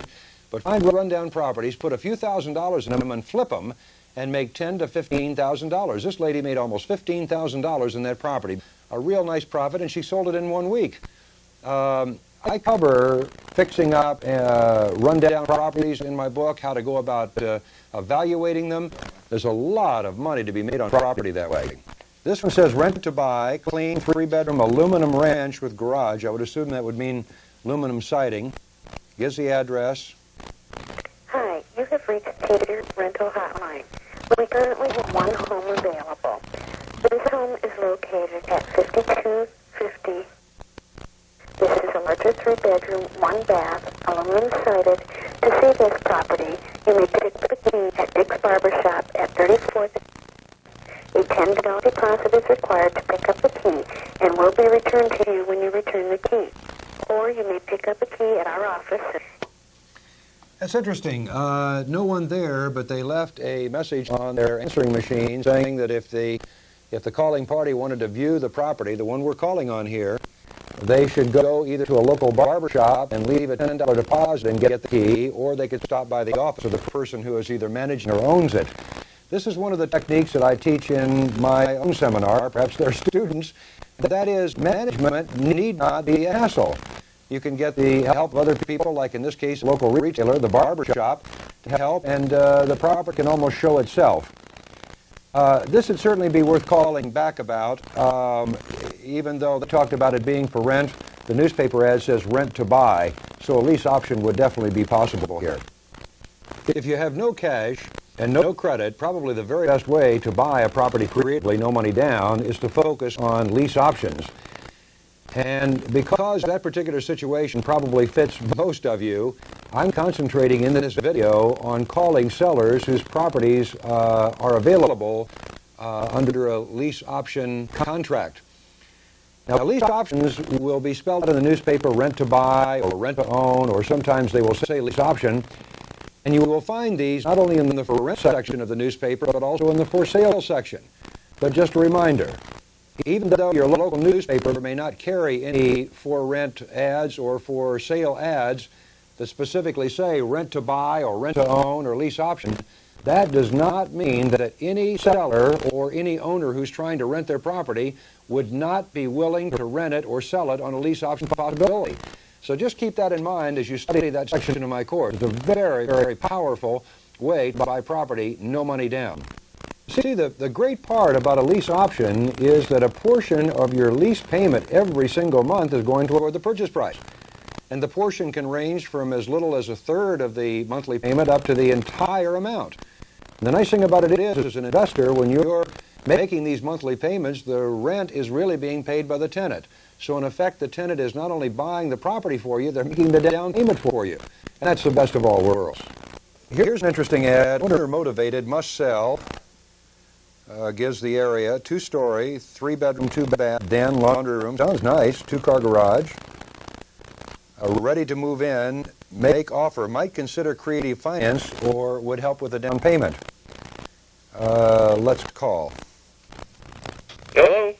A: but find rundown properties, put a few $1,000s in them, and flip them, and make $10,000 to $15,000. This lady made almost $15,000 in that property. A real nice profit, and she sold it in 1 week. I cover fixing up rundown properties in my book, how to go about evaluating them. There's a lot of money to be made on property that way. This one says rent to buy, clean 3-bedroom aluminum ranch with garage. I would assume that would mean aluminum siding. Gives the address.
O: Hi, you have reached Peter's Rental Hotline. We currently have one home available. This home is located at 5250. This is a larger 3-bedroom, 1-bath, aluminum sided. To see this property, you may pick up the key at Dick's Barber Shop at 34th. A $10 deposit is required to pick up the key and will be returned to you when you return the key. Or you may pick up a key at our office.
A: That's interesting. No one there, but they left a message on their answering machine saying that if the calling party wanted to view the property, the one we're calling on here, they should go either to a local barber shop and leave a $10 deposit and get the key, or they could stop by the office of the person who is either managing or owns it. This is one of the techniques that I teach in my own seminar, perhaps their students. That is, management need not be a hassle. You can get the help of other people, like in this case, a local retailer, the barber shop, to help, and the property can almost show itself. This would certainly be worth calling back about, even though they talked about it being for rent. The newspaper ad says rent to buy, so a lease option would definitely be possible here. If you have no cash and no credit, probably the very best way to buy a property creatively, no money down, is to focus on lease options. And because that particular situation probably fits most of you, I'm concentrating in this video on calling sellers whose properties are available under a lease option contract. Now, lease options will be spelled out in the newspaper rent to buy or rent to own, or sometimes they will say lease option. And you will find these not only in the for rent section of the newspaper, but also in the for sale section. But just a reminder, even though your local newspaper may not carry any for rent ads or for sale ads that specifically say rent to buy or rent to own or lease option, that does not mean that any seller or any owner who's trying to rent their property would not be willing to rent it or sell it on a lease option possibility. So just keep that in mind as you study that section of my course. It's a very, very powerful way to buy property, no money down. See, the great part about a lease option is that a portion of your lease payment every single month is going toward the purchase price. And the portion can range from as little as a third of the monthly payment up to the entire amount. And the nice thing about it is, as an investor, when you're making these monthly payments, the rent is really being paid by the tenant. So in effect, the tenant is not only buying the property for you, they're making the down payment for you. And that's the best of all worlds. Here's an interesting ad. Owner motivated, must sell. Gives the area, 2-story, 3-bedroom, 2-bath, den, laundry room. Sounds nice. 2-car garage. Ready to move in. Make offer. Might consider creative finance or would help with the down payment. Let's call.
K: Hello?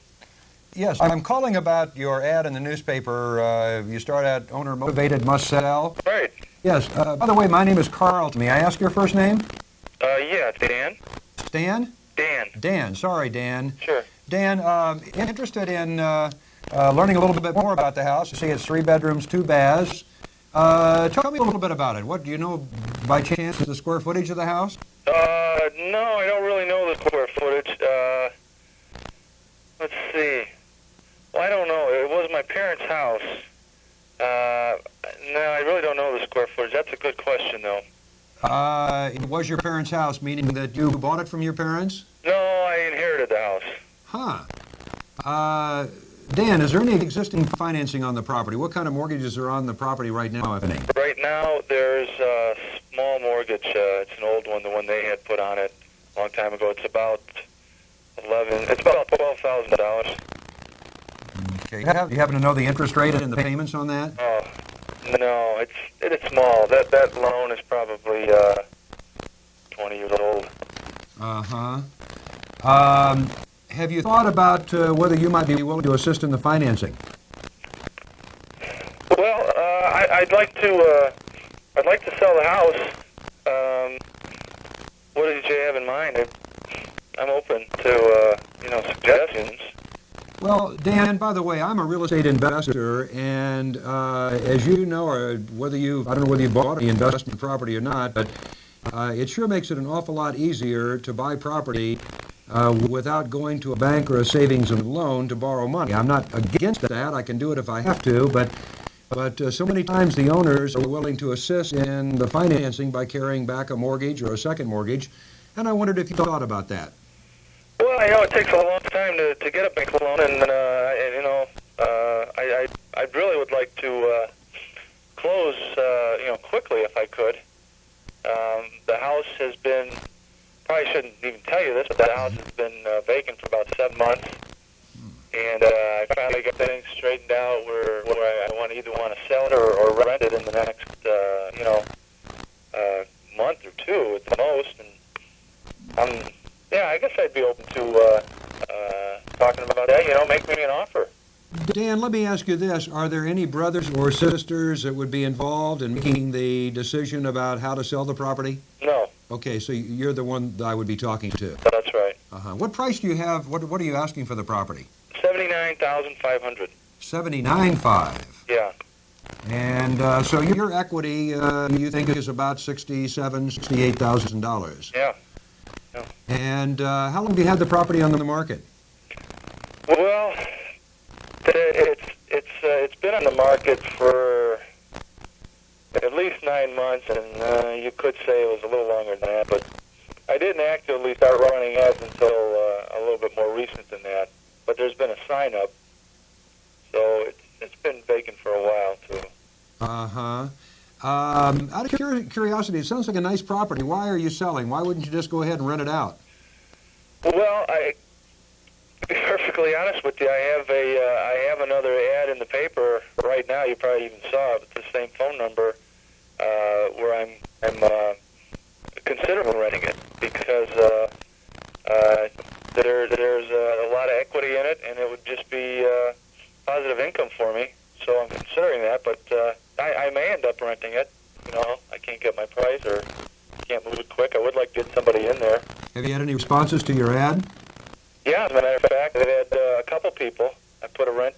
A: Yes, I'm calling about your ad in the newspaper. You start out, owner motivated, must sell.
K: Right.
A: Yes. By the way, my name is Carlton. May I ask your first name?
K: Yeah, it's Dan.
A: Stan?
K: Dan.
A: Dan. Sorry, Dan.
K: Sure.
A: Dan, interested in learning a little bit more about the house. You see it's 3 bedrooms, 2 baths. Tell me a little bit about it. What do you know by chance the square footage of the house?
K: No, I don't really know the square footage. Let's see. Well, I don't know. It was my parents' house. No, I really don't know the square footage. That's a good question, though.
A: It was your parents' house, meaning that you bought it from your parents?
K: No, I inherited the house.
A: Huh. Dan, is there any existing financing on the property? What kind of mortgages are on the property right now, if any?
K: Right now, there's a small mortgage. It's an old one, the one they had put on it a long time ago. It's about $12,000.
A: Okay. Do you happen to know the interest rate and the payments on that?
K: Oh, no, it's small. That loan is probably 20 years old.
A: Uh-huh. Have you thought about whether you might be willing to assist in the financing?
K: Well, I'd like to sell the house. What did you have in mind? I'm open to suggestions.
A: Well, Dan, by the way, I'm a real estate investor, and as you know, or I don't know whether you bought any investment property or not, but it sure makes it an awful lot easier to buy property without going to a bank or a savings and loan to borrow money. I'm not against that. I can do it if I have to, but so many times the owners are willing to assist in the financing by carrying back a mortgage or a second mortgage, and I wondered if you thought about that.
K: Well, I know it takes a long time to get a bank loan, and I really would like to close, quickly if I could. The house has been, probably shouldn't even tell you this, but the house has been vacant for about 7 months, and I finally got things straightened out where I either want to sell it or rent it in the next, month or two at the most, and I guess I'd be open to talking about that, make me an offer.
A: Dan, let me ask you this. Are there any brothers or sisters that would be involved in making the decision about how to sell the property?
K: No.
A: Okay, so you're the one that I would be talking to.
K: That's right.
A: Uh-huh. What price do you have? What are you asking for the property?
K: $79,500.
A: $79,500.
K: Yeah.
A: And so your equity, you think, is about $68,000.
K: Yeah.
A: And how long have you had the property on the market?
K: Well, it's been on the market for at least 9 months, and you could say it was a little longer than that, but I didn't actively start running ads until a little bit more recent than that. But there's been a sign up, so it's been vacant for a while too.
A: Uh-huh. Out of curiosity, it sounds like a nice property. Why are you selling? Why wouldn't you just go ahead and rent it out?
K: Well, to be perfectly honest with you, I have another ad in the paper right now. You probably even saw it. It's the same phone number where I'm considering renting it because there's a lot of equity in it, and it would just be positive income for me. So I'm considering that, but I may end up renting it. You know, I can't get my price or can't move it quick. I would like to get somebody in there.
A: Have you had any responses to your ad?
K: Yeah, as a matter of fact, I've had a couple people. I put a rent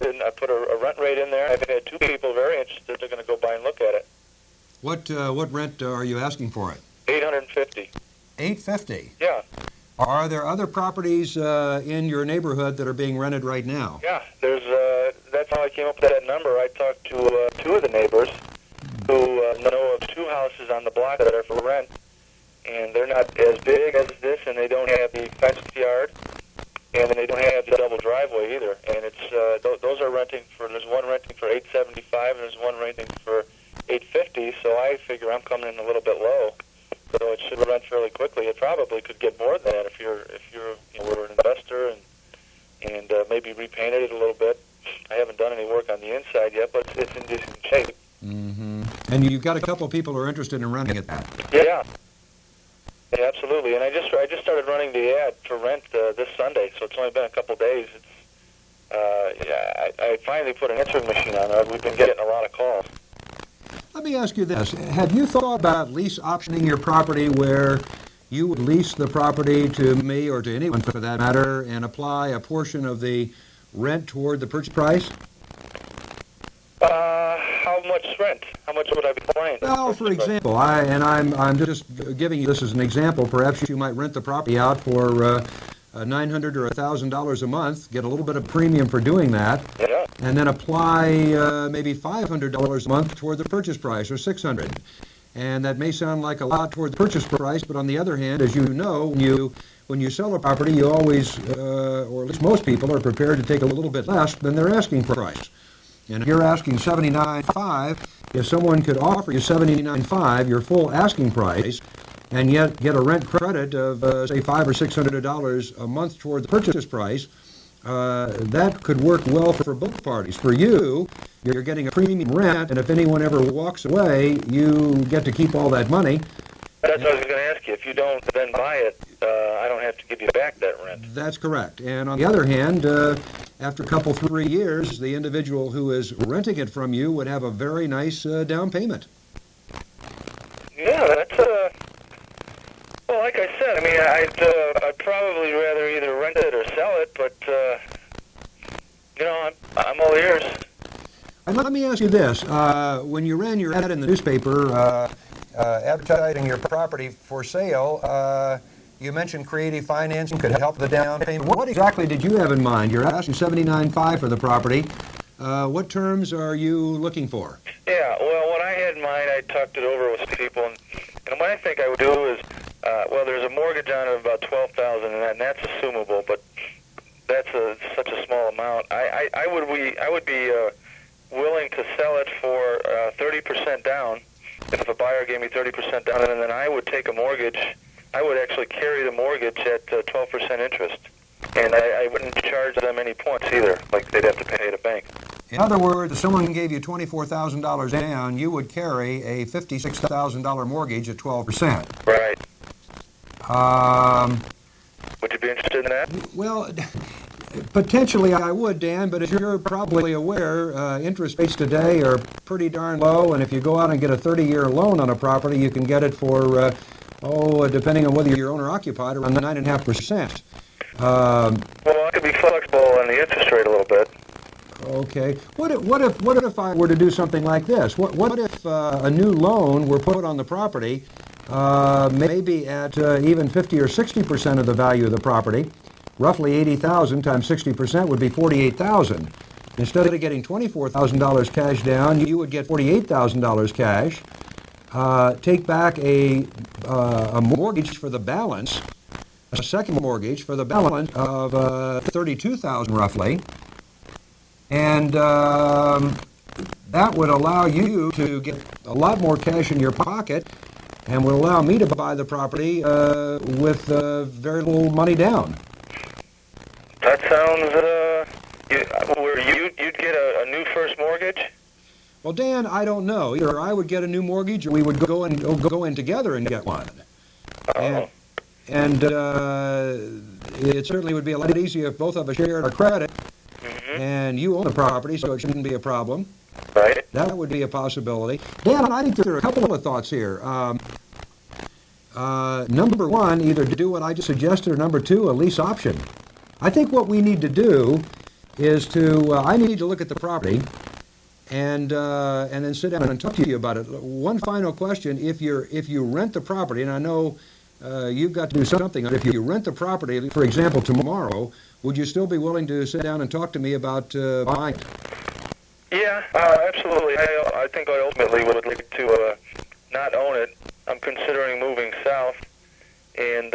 K: rate in there. I've had 2 people very interested. They're going to go by and look at it.
A: What rent are you asking for it?
K: $850.
A: $850.
K: Yeah.
A: Are there other properties in your neighborhood that are being rented right now?
K: Yeah, there's. That's how I came up with that number. I talked to 2 of the neighbors who know of 2 houses on the block that are for rent, and they're not as big as this, and they don't have the fenced yard, and then they don't have the double driveway either. And it's those are renting for. There's one renting for $875, and there's one renting for $850. So I figure I'm coming in a little bit low. So it should rent fairly quickly. It probably could get more than that if you're were an investor and maybe repainted it a little bit. I haven't done any work on the inside yet, but it's in decent shape.
A: Mm-hmm. And you've got a couple of people who are interested in renting it.
K: Yeah, absolutely. And I just started running the ad for rent this Sunday, so it's only been a couple days. I finally put an answering machine on it. We've been getting a lot of calls.
A: Let me ask you this. Have you thought about lease optioning your property where you would lease the property to me or to anyone for that matter and apply a portion of the rent toward the purchase price?
K: How much rent? How much would I be paying?
A: Well, for example, I'm just giving you this as an example. Perhaps you might rent the property out for $900 or $1,000 a month, get a little bit of premium for doing that,
K: yeah,
A: and then apply maybe $500 a month toward the purchase price, or $600. And that may sound like a lot toward the purchase price, but on the other hand, as you know, when you sell a property, you always, or at least most people, are prepared to take a little bit less than their asking price. And if you're asking $79.5, if someone could offer you $79.5, your full asking price, and yet get a rent credit of, say, $500 or $600 a month toward the purchase price, that could work well for both parties. For you, you're getting a premium rent, and if anyone ever walks away, you get to keep all that money.
K: That's what I was going to ask you. If you don't then buy it, I don't have to give you back that rent.
A: That's correct. And on the other hand, after a couple, 3 years, the individual who is renting it from you would have a very nice down payment.
K: Yeah, that's well, like I said, I mean, I'd probably rather either rent it or sell it, but I'm all ears.
A: And let me ask you this: when you ran your ad in the newspaper advertising your property for sale, you mentioned creative financing could help the down payment. What exactly did you have in mind? You're asking $79.5 for the property. What terms are you looking for?
K: Yeah, well, what I had in mind, I talked it over with people, and what I think I would do is, there's a mortgage on it of about $12,000, and that's assumable, but that's such a small amount. I would be willing to sell it for 30% down if a buyer gave me 30% down, and then I would take a mortgage. I would actually carry the mortgage at 12% interest, and I wouldn't charge them any points either, like they'd have to pay the bank.
A: In other words, if someone gave you $24,000 down, you would carry a $56,000 mortgage at 12%.
K: Right. Would you be interested in that?
A: Well, potentially I would, Dan, but as you're probably aware, interest rates today are pretty darn low, and if you go out and get a 30-year loan on a property, you can get it for, depending on whether you're owner-occupied, around 9.5%.
K: Well, I could be flexible on the interest rate a little bit.
A: Okay. What if I were to do something like this? What if a new loan were put on the property, maybe at even 50 or 60% of the value of the property? Roughly 80,000 times 60% would be 48,000. Instead of getting $24,000 cash down, you would get $48,000 cash. Take back a mortgage for the balance, a second mortgage for the balance of $32,000 roughly, and that would allow you to get a lot more cash in your pocket, and would allow me to buy the property with very little money down.
K: That sounds, you'd get a new first mortgage?
A: Well, Dan, I don't know. Either I would get a new mortgage, or we would go in together and get one.
K: Oh.
A: And it certainly would be a lot easier if both of us shared our credit, and you own the property, so it shouldn't be a problem.
K: Right.
A: That would be a possibility. Dan, I think there are a couple of thoughts here. Number one, either to do what I just suggested, or number two, a lease option. I think what we need to do is I need to look at the property and then sit down and talk to you about it. One final question: if you rent the property, and I know you've got to do something. If you rent the property, for example, tomorrow, would you still be willing to sit down and talk to me about buying it?
K: Yeah, absolutely. I think I ultimately would like to not own it. I'm considering moving south, and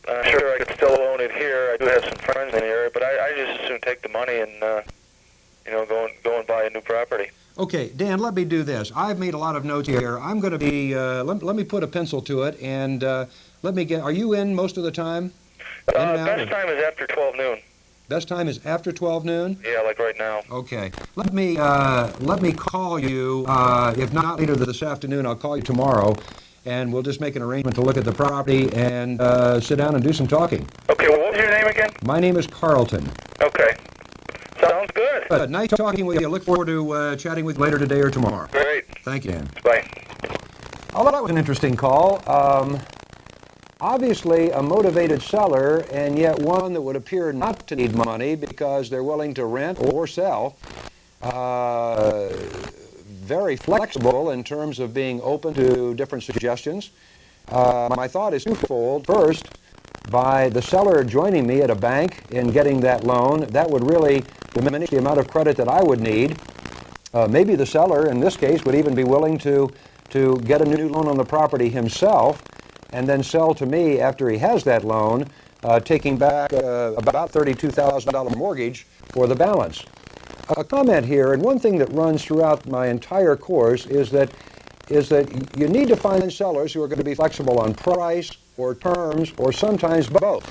K: I'm sure I could still own it here. I do have some friends in the area, but I just as soon take the money and go and buy a new property.
A: Okay, Dan, let me do this. I've made a lot of notes here. I'm going to be, let me put a pencil to it, and are you in most of the time?
K: Best time is after 12 noon.
A: Best time is after 12 noon?
K: Yeah, like right now.
A: Okay. Let me call you, if not later this afternoon, I'll call you tomorrow, and we'll just make an arrangement to look at the property and sit down and do some talking.
K: Okay, well, what was your name again?
A: My name is Carlton.
K: Okay. Sounds good.
A: Nice talking with you. Look forward to chatting with you later today or tomorrow.
K: Great.
A: Thank you, Dan.
K: Bye.
A: Oh, that was an interesting call. Obviously a motivated seller, and yet one that would appear not to need money because they're willing to rent or sell. Very flexible in terms of being open to different suggestions. My thought is twofold. First, by the seller joining me at a bank in getting that loan, that would really diminish the amount of credit that I would need. Maybe the seller, in this case, would even be willing to get a new loan on the property himself and then sell to me after he has that loan, taking back about $32,000 mortgage for the balance. A comment here, and one thing that runs throughout my entire course is that you need to find sellers who are going to be flexible on price or terms or sometimes both.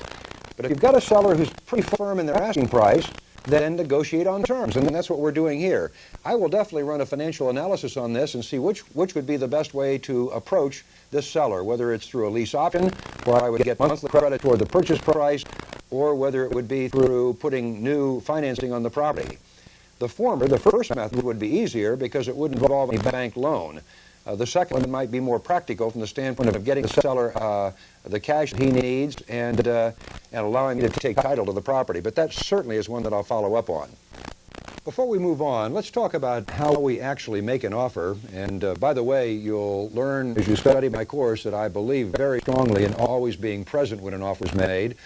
A: But if you've got a seller who's pretty firm in their asking price, then negotiate on terms, and that's what we're doing here. I will definitely run a financial analysis on this and see which would be the best way to approach this seller, whether it's through a lease option, where I would get monthly credit toward the purchase price, or whether it would be through putting new financing on the property. The former, the first method, would be easier because it wouldn't involve a bank loan. The second one might be more practical from the standpoint of getting the seller the cash he needs and allowing me to take title to the property. But that certainly is one that I'll follow up on. Before we move on, let's talk about how we actually make an offer. And by the way, you'll learn as you study my course that I believe very strongly in always being present when an offer is made.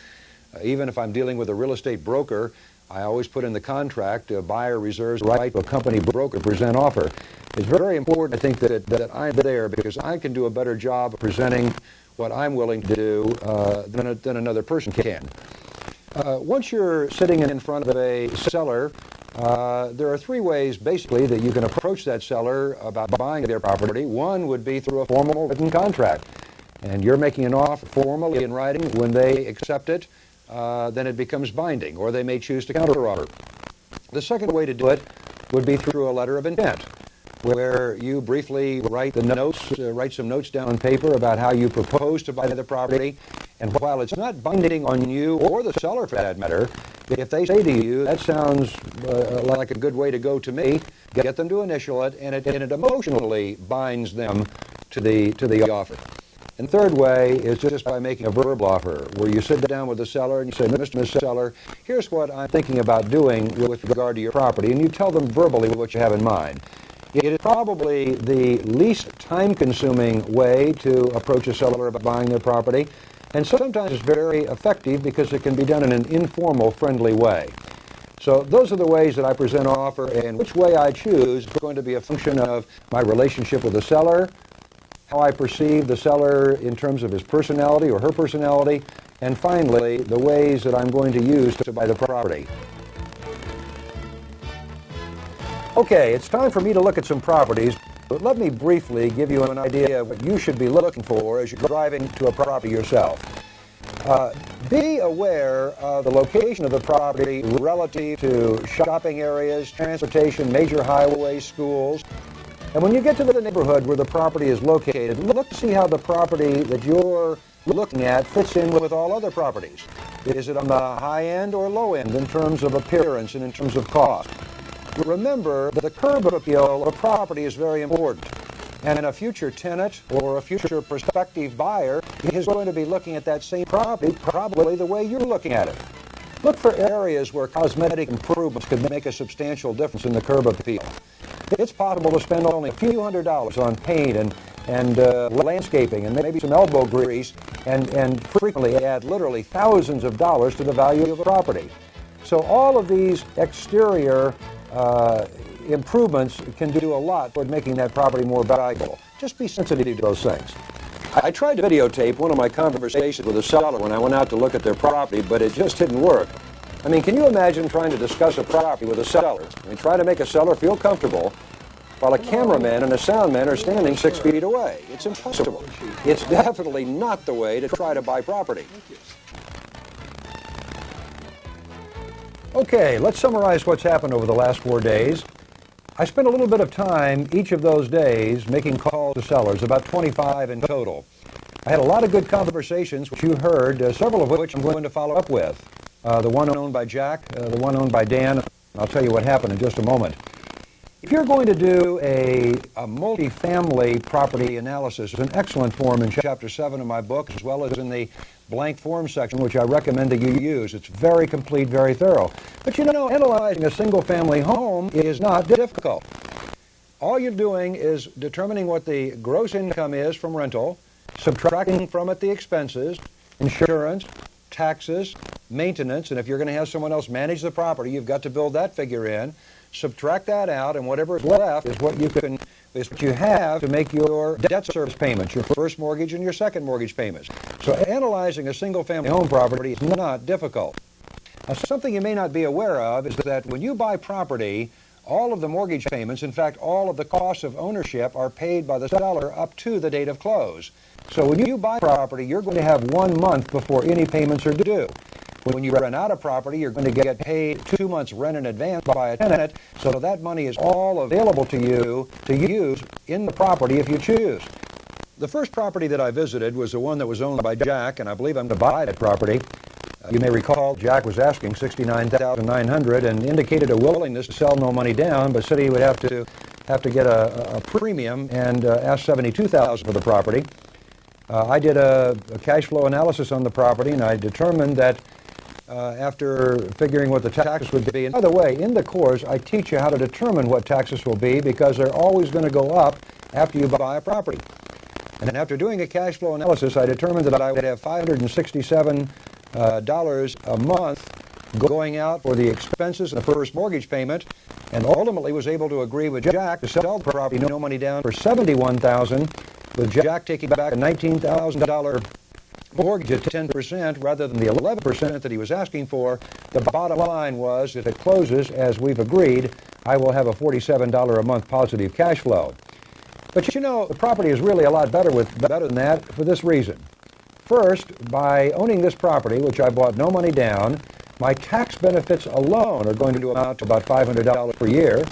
A: Even if I'm dealing with a real estate broker, I always put in the contract, a buyer reserves the right to a company broker to present offer. It's very important, I think, that I'm there because I can do a better job of presenting what I'm willing to do than another person can. Once you're sitting in front of a seller, there are three ways, basically, that you can approach that seller about buying their property. One would be through a formal written contract. And you're making an offer formally in writing. When they accept it, then it becomes binding, or they may choose to counteroffer. The second way to do it would be through a letter of intent, where you briefly write some notes down on paper about how you propose to buy the property. And while it's not binding on you or the seller for that matter, if they say to you, that sounds like a good way to go to me, get them to initial it, and it emotionally binds them to the offer. And third way is just by making a verbal offer, where you sit down with the seller and you say, Mr. Seller, here's what I'm thinking about doing with regard to your property, and you tell them verbally what you have in mind. It is probably the least time-consuming way to approach a seller about buying their property, and sometimes it's very effective because it can be done in an informal, friendly way. So those are the ways that I present an offer, and which way I choose is going to be a function of my relationship with the seller, how I perceive the seller in terms of his personality or her personality, and finally, the ways that I'm going to use to buy the property. Okay, it's time for me to look at some properties, but let me briefly give you an idea of what you should be looking for as you're driving to a property yourself. Be aware of the location of the property relative to shopping areas, transportation, major highways, schools. And when you get to the neighborhood where the property is located, look to see how the property that you're looking at fits in with all other properties. Is it on the high end or low end in terms of appearance and in terms of cost? Remember that the curb appeal of a property is very important. And a future tenant or a future prospective buyer is going to be looking at that same property probably the way you're looking at it. Look for areas where cosmetic improvements could make a substantial difference in the curb appeal. It's possible to spend only a few $100s on paint and landscaping and maybe some elbow grease and frequently add literally thousands of dollars to the value of the property. So all of these exterior improvements can do a lot toward making that property more valuable. Just be sensitive to those things. I tried to videotape one of my conversations with a seller when I went out to look at their property, but it just didn't work. I mean, can you imagine trying to discuss a property with a seller? I mean, try to make a seller feel comfortable while a cameraman and a soundman are standing 6 feet away. It's impossible. It's definitely not the way to try to buy property. Okay, let's summarize what's happened over the last 4 days. I spent a little bit of time each of those days making calls to sellers, about 25 in total. I had a lot of good conversations, which you heard, several of which I'm going to follow up with. The one owned by Jack, the one owned by Dan. I'll tell you what happened in just a moment. If you're going to do a multifamily property analysis, it's an excellent form in Chapter 7 of my book, as well as in the blank form section, which I recommend that you use. It's very complete, very thorough. But you know, analyzing a single-family home is not difficult. All you're doing is determining what the gross income is from rental, subtracting from it the expenses, insurance, taxes, maintenance, and if you're going to have someone else manage the property, you've got to build that figure in. Subtract that out, and whatever is left is what you have to make your debt service payments, your first mortgage and your second mortgage payments. So analyzing a single-family home property is not difficult. Now, something you may not be aware of is that when you buy property, all of the mortgage payments, in fact, all of the costs of ownership are paid by the seller up to the date of close. So when you buy property, you're going to have 1 month before any payments are due. When you rent out a property, you're going to get paid 2 months rent in advance by a tenant, so that money is all available to you to use in the property if you choose. The first property that I visited was the one that was owned by Jack, and I believe I'm going to buy that property. You may recall Jack was asking $69,900 and indicated a willingness to sell no money down, but said he would have to get a premium and ask $72,000 for the property. I did a cash flow analysis on the property, and I determined that after figuring what the taxes would be. And by the way, in the course, I teach you how to determine what taxes will be because they're always going to go up after you buy a property. And after doing a cash flow analysis, I determined that I would have $567 a month going out for the expenses and the first mortgage payment, and ultimately was able to agree with Jack to sell the property, no money down, for $71,000, with Jack taking back a $19,000 mortgage at 10% rather than the 11% that he was asking for. The bottom line was, if it closes as we've agreed, I will have a $47 a month positive cash flow. But you know, the property is really a lot better than that for this reason. First, by owning this property, which I bought no money down, my tax benefits alone are going to amount to about $500 per year.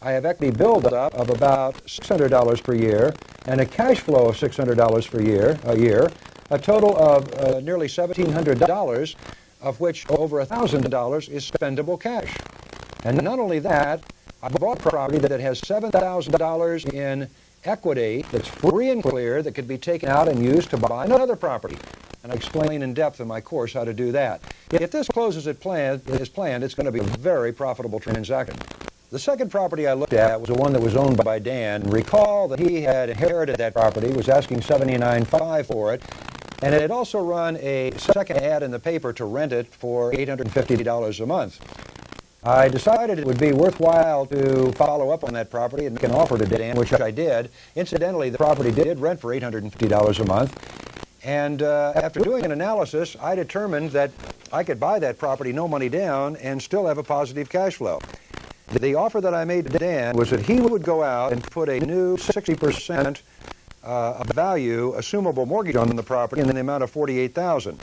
A: I have equity build-up of about $600 per year and a cash flow of $600 per year, a total of nearly $1,700, of which over $1,000 is spendable cash. And not only that, I bought property that has $7,000 in equity that's free and clear that could be taken out and used to buy another property. And I explain in depth in my course how to do that. If this closes as planned, it's going to be a very profitable transaction. The second property I looked at was the one that was owned by Dan. Recall that he had inherited that property, was asking $79,500 for it, and it had also run a second ad in the paper to rent it for $850 a month. I decided it would be worthwhile to follow up on that property and make an offer to Dan, which I did. Incidentally, the property did rent for $850 a month. And after doing an analysis, I determined that I could buy that property no money down and still have a positive cash flow. The offer that I made to Dan was that he would go out and put a new 60% value, assumable mortgage on the property in the amount of $48,000.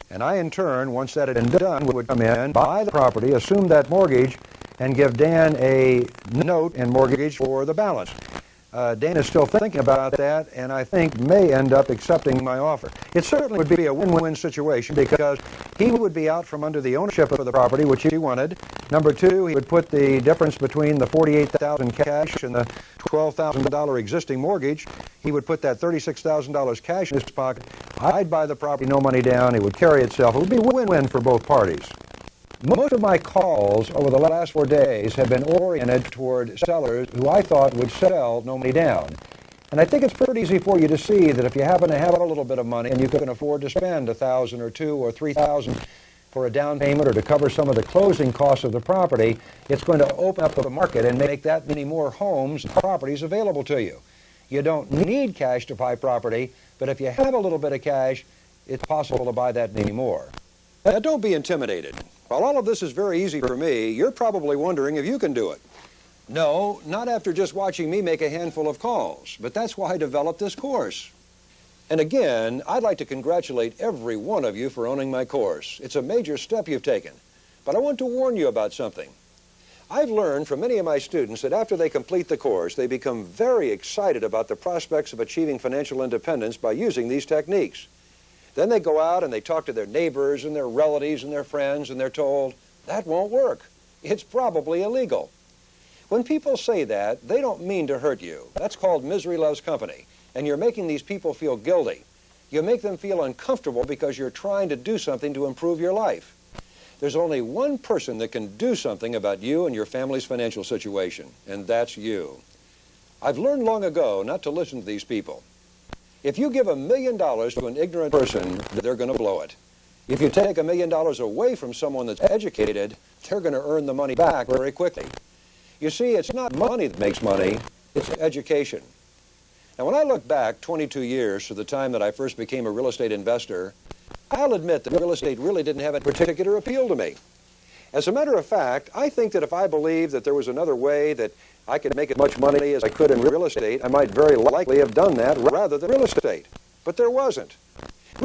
A: And I, in turn, once that had been done, would come in, buy the property, assume that mortgage, and give Dan a note and mortgage for the balance. Dan is still thinking about that, and I think may end up accepting my offer. It certainly would be a win-win situation because he would be out from under the ownership of the property, which he wanted. Number two, he would put the difference between the $48,000 cash and the $12,000 existing mortgage. He would put that $36,000 cash in his pocket. I'd buy the property, no money down. It would carry itself. It would be a win-win for both parties. Most of my calls over the last 4 days have been oriented toward sellers who I thought would sell no money down. And I think it's pretty easy for you to see that if you happen to have a little bit of money and you can afford to spend $1,000 or $2,000 or $3,000 for a down payment or to cover some of the closing costs of the property, it's going to open up the market and make that many more homes and properties available to you. You don't need cash to buy property, but if you have a little bit of cash, it's possible to buy that many more. Now, don't be intimidated. While all of this is very easy for me, you're probably wondering if you can do it. No, not after just watching me make a handful of calls, but that's why I developed this course. And again, I'd like to congratulate every one of you for owning my course. It's a major step you've taken, but I want to warn you about something. I've learned from many of my students that after they complete the course, they become very excited about the prospects of achieving financial independence by using these techniques. Then they go out and they talk to their neighbors and their relatives and their friends, and they're told, that won't work. It's probably illegal. When people say that, they don't mean to hurt you. That's called misery loves company, and you're making these people feel guilty. You make them feel uncomfortable because you're trying to do something to improve your life. There's only one person that can do something about you and your family's financial situation, and that's you. I've learned long ago not to listen to these people. If you give $1 million to an ignorant person, they're going to blow it. If you take $1 million away from someone that's educated, they're going to earn the money back very quickly. You see, it's not money that makes money, it's education. Now, when I look back 22 years to the time that I first became a real estate investor, I'll admit that real estate really didn't have any particular appeal to me. As a matter of fact, I think that if I believed that there was another way that I could make as much money as I could in real estate, I might very likely have done that rather than real estate. But there wasn't.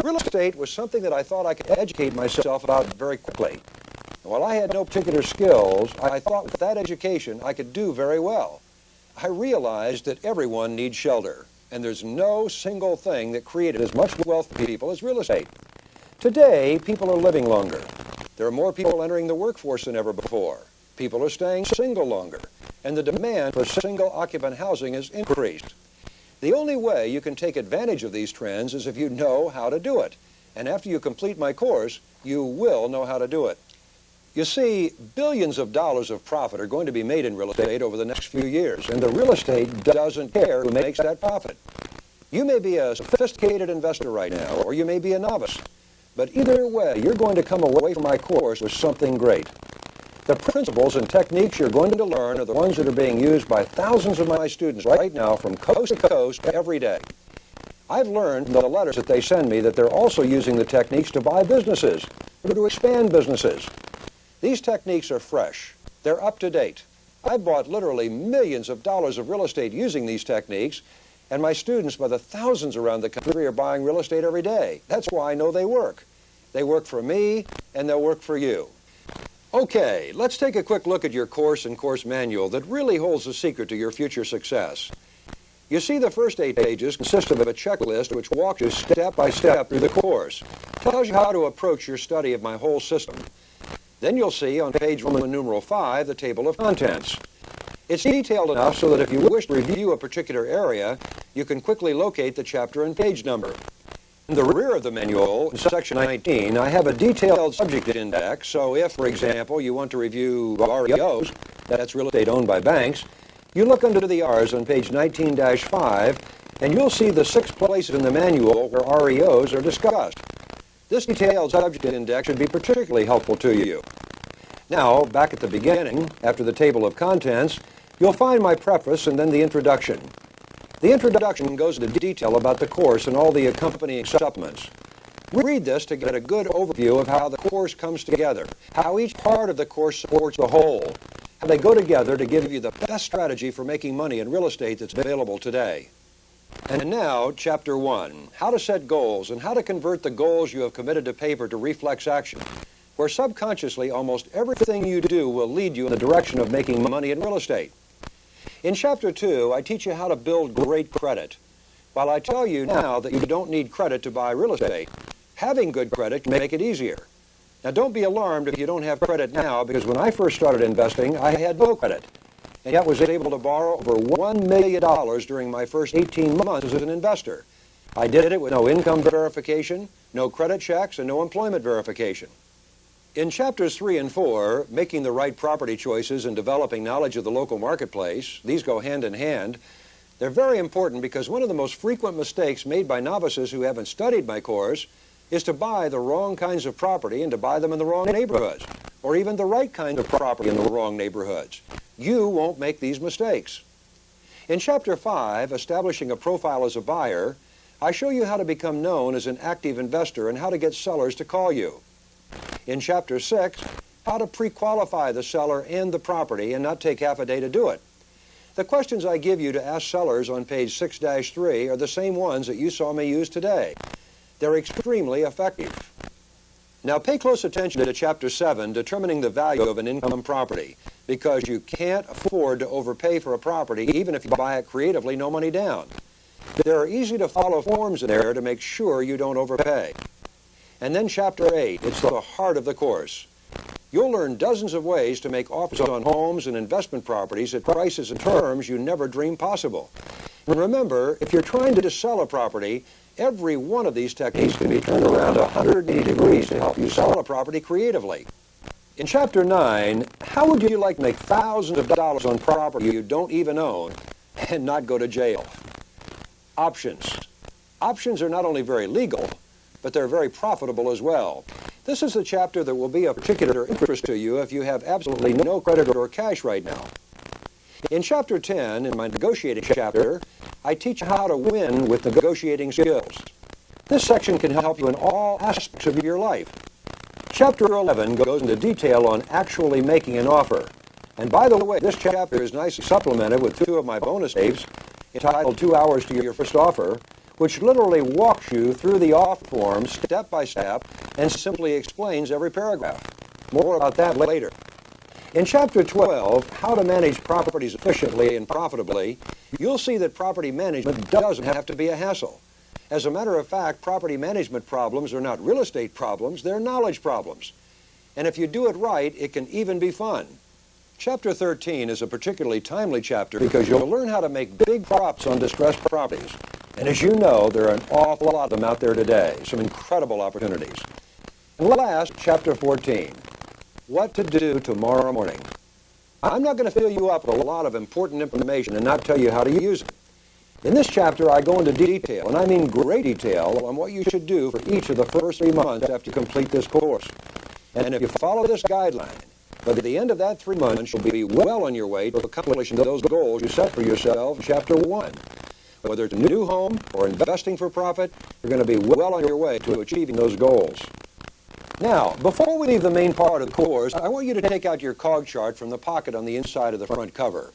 A: Real estate was something that I thought I could educate myself about very quickly. And while I had no particular skills, I thought with that education I could do very well. I realized that everyone needs shelter, and there's no single thing that created as much wealth for people as real estate. Today, people are living longer. There are more people entering the workforce than ever before. People are staying single longer, and the demand for single-occupant housing has increased. The only way you can take advantage of these trends is if you know how to do it. And after you complete my course, you will know how to do it. You see, billions of dollars of profit are going to be made in real estate over the next few years, and the real estate doesn't care who makes that profit. You may be a sophisticated investor right now, or you may be a novice. But either way, you're going to come away from my course with something great. The principles and techniques you're going to learn are the ones that are being used by thousands of my students right now from coast to coast every day. I've learned from the letters that they send me that they're also using the techniques to buy businesses or to expand businesses. These techniques are fresh. They're up to date. I've bought literally millions of dollars of real estate using these techniques, and my students by the thousands around the country are buying real estate every day. That's why I know they work. They work for me, and they'll work for you. Okay, let's take a quick look at your course and course manual that really holds the secret to your future success. You see, the first 8 pages consist of a checklist which walks you step by step through the course. Tells you how to approach your study of my whole system. Then you'll see on page Roman numeral 5 the table of contents. It's detailed enough so that if you wish to review a particular area, you can quickly locate the chapter and page number. In the rear of the manual, in section 19, I have a detailed subject index, so if, for example, you want to review REOs, that's real estate owned by banks, you look under the R's on page 19-5, and you'll see the 6 places in the manual where REOs are discussed. This detailed subject index should be particularly helpful to you. Now, back at the beginning, after the table of contents, you'll find my preface and then the introduction. The introduction goes into detail about the course and all the accompanying supplements. Read this to get a good overview of how the course comes together, how each part of the course supports the whole, how they go together to give you the best strategy for making money in real estate that's available today. And now, Chapter 1, how to set goals and how to convert the goals you have committed to paper to reflex action, where subconsciously almost everything you do will lead you in the direction of making money in real estate. In Chapter 2, I teach you how to build great credit. While I tell you now that you don't need credit to buy real estate, having good credit can make it easier. Now, don't be alarmed if you don't have credit now, because when I first started investing, I had no credit, and yet was able to borrow over $1 million during my first 18 months as an investor. I did it with no income verification, no credit checks, and no employment verification. In Chapters 3 and 4, making the right property choices and developing knowledge of the local marketplace, these go hand in hand. They're very important because one of the most frequent mistakes made by novices who haven't studied my course is to buy the wrong kinds of property and to buy them in the wrong neighborhoods, or even the right kind of property in the wrong neighborhoods. You won't make these mistakes. In Chapter 5, establishing a profile as a buyer, I show you how to become known as an active investor and how to get sellers to call you. In Chapter 6, how to pre-qualify the seller and the property and not take half a day to do it. The questions I give you to ask sellers on page 6-3 are the same ones that you saw me use today. They're extremely effective. Now pay close attention to Chapter 7, determining the value of an income property, because you can't afford to overpay for a property even if you buy it creatively, no money down. There are easy-to-follow forms in there to make sure you don't overpay. And then Chapter 8, it's the heart of the course. You'll learn dozens of ways to make offers on homes and investment properties at prices and terms you never dreamed possible. And remember, if you're trying to sell a property, every one of these techniques can be turned around 180 degrees to help you sell a property creatively. In Chapter 9, how would you like to make thousands of dollars on property you don't even own and not go to jail? Options. Options are not only very legal, but they're very profitable as well. This is a chapter that will be of particular interest to you if you have absolutely no credit or cash right now. In Chapter 10, in my negotiating chapter, I teach how to win with negotiating skills. This section can help you in all aspects of your life. Chapter 11 goes into detail on actually making an offer. And by the way, this chapter is nicely supplemented with 2 of my bonus tapes entitled 2 Hours to Your First Offer, which literally walks you through the offer form step by step and simply explains every paragraph. More about that later. In Chapter 12, How to Manage Properties Efficiently and Profitably, you'll see that property management doesn't have to be a hassle. As a matter of fact, property management problems are not real estate problems, they're knowledge problems. And if you do it right, it can even be fun. Chapter 13 is a particularly timely chapter because you'll learn how to make big profits on distressed properties. And as you know, there are an awful lot of them out there today, some incredible opportunities. And last, Chapter 14, what to do tomorrow morning. I'm not going to fill you up with a lot of important information and not tell you how to use it. In this chapter, I go into detail, and I mean great detail, on what you should do for each of the first 3 months after you complete this course. And if you follow this guideline, by the end of that 3 months, you'll be well on your way to accomplishing those goals you set for yourself in Chapter 1. Whether it's a new home or investing for profit, you're going to be well on your way to achieving those goals. Now, before we leave the main part of the course, I want you to take out your COG chart from the pocket on the inside of the front cover.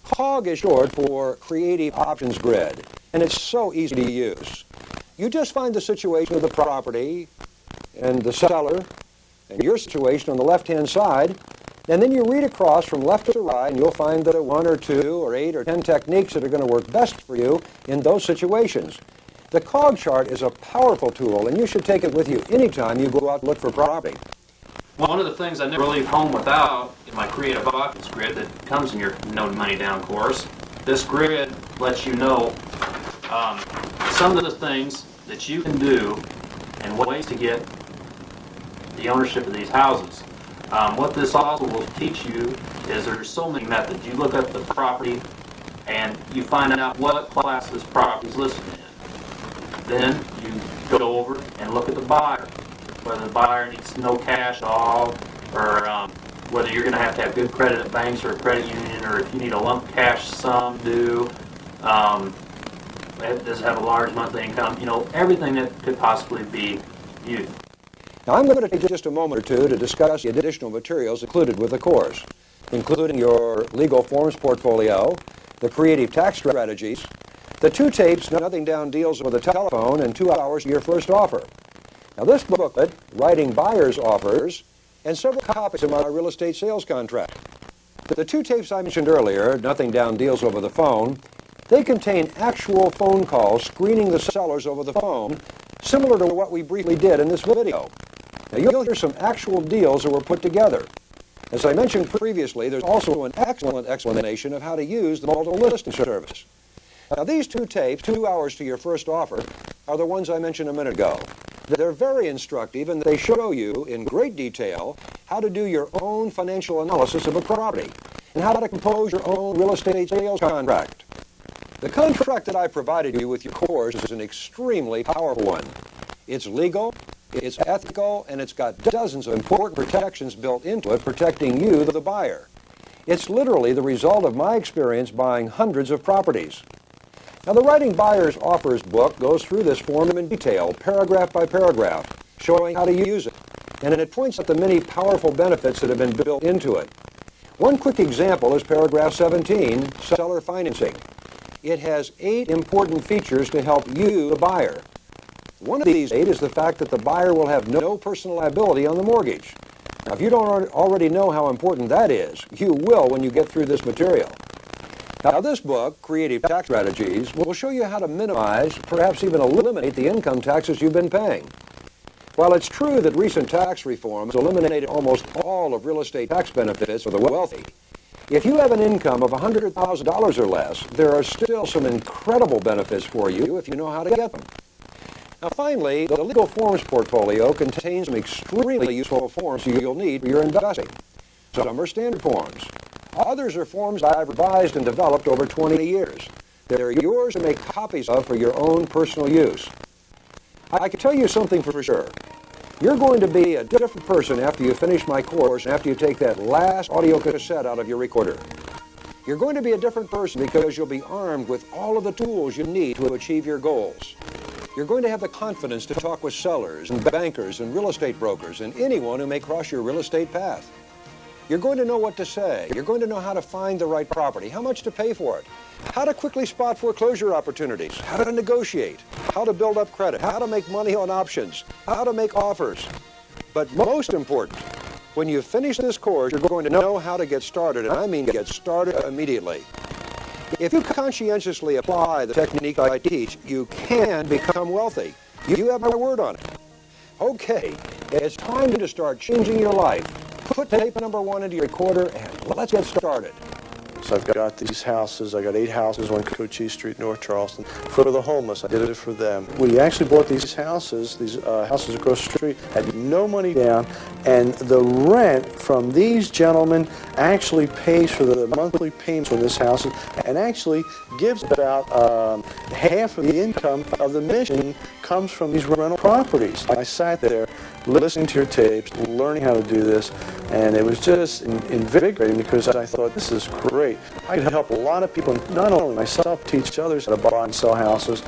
A: COG is short for Creative Options Grid, and it's so easy to use. You just find the situation of the property and the seller and your situation on the left-hand side, and then you read across from left to right, and you'll find that 1 or 2 or 8 or 10 techniques that are going to work best for you in those situations. The COG chart is a powerful tool, and you should take it with you anytime you go out and look for property.
P: One of the things I never leave home without in my create a buckets grid that comes in your No Money Down course. This grid lets you know some of the things that you can do and ways to get the ownership of these houses. What this also will teach you is there's so many methods. You look up the property and you find out what class this property is listed in. Then you go over and look at the buyer, whether the buyer needs no cash at all, or whether you're going to have good credit at banks or a credit union, or if you need a lump cash sum due, does it have a large monthly income, everything that could possibly be used.
A: Now I'm going to take just a moment or two to discuss the additional materials included with the course, including your legal forms portfolio, the creative tax strategies, the 2 tapes, Nothing Down deals with a telephone, and 2 hours to your first offer. Now this booklet, Writing Buyer's Offers, and several copies of my real estate sales contract. The 2 tapes I mentioned earlier, Nothing Down deals over the phone, they contain actual phone calls screening the sellers over the phone, similar to what we briefly did in this video. Now you'll hear some actual deals that were put together. As I mentioned previously, there's also an excellent explanation of how to use the multiple listing service. Now these 2 tapes, 2 hours to your first offer, are the ones I mentioned a minute ago. They're very instructive, and they show you in great detail how to do your own financial analysis of a property and how to compose your own real estate sales contract. The contract that I provided you with your course is an extremely powerful one. It's legal, it's ethical, and it's got dozens of important protections built into it protecting you, the buyer. It's literally the result of my experience buying hundreds of properties. Now, the Writing Buyer's Offers book goes through this form in detail, paragraph by paragraph, showing how to use it, and it points out the many powerful benefits that have been built into it. One quick example is paragraph 17, seller financing. It has 8 important features to help you, the buyer. One of these 8 is the fact that the buyer will have no personal liability on the mortgage. Now, if you don't already know how important that is, you will when you get through this material. Now, this book, Creative Tax Strategies, will show you how to minimize, perhaps even eliminate the income taxes you've been paying. While it's true that recent tax reforms eliminated almost all of real estate tax benefits for the wealthy, if you have an income of $100,000 or less, there are still some incredible benefits for you if you know how to get them. Now, finally, the legal forms portfolio contains some extremely useful forms you'll need for your investing. Some are standard forms. Others are forms I've revised and developed over 20 years. They're yours to make copies of for your own personal use. I can tell you something for sure. You're going to be a different person after you finish my course and after you take that last audio cassette out of your recorder. You're going to be a different person because you'll be armed with all of the tools you need to achieve your goals. You're going to have the confidence to talk with sellers and bankers and real estate brokers and anyone who may cross your real estate path. You're going to know what to say. You're going to know how to find the right property, how much to pay for it, how to quickly spot foreclosure opportunities, how to negotiate, how to build up credit, how to make money on options, how to make offers. But most important, when you finish this course, you're going to know how to get started, and I mean get started immediately. If you conscientiously apply the technique I teach, you can become wealthy. You have my word on it. Okay, it's time to start changing your life. Put tape number 1 into your recorder and let's get started.
Q: So I've got these houses. I got 8 houses on Cochise Street, North Charleston. For the homeless, I did it for them. We actually bought these houses across the street, had no money down, and the rent from these gentlemen actually pays for the monthly payments on this house, and actually gives about half of the income of the mission comes from these rental properties. I sat there listening to your tapes, learning how to do this, and it was just invigorating because I thought, this is great. I could help a lot of people, not only myself, teach others how to buy and sell houses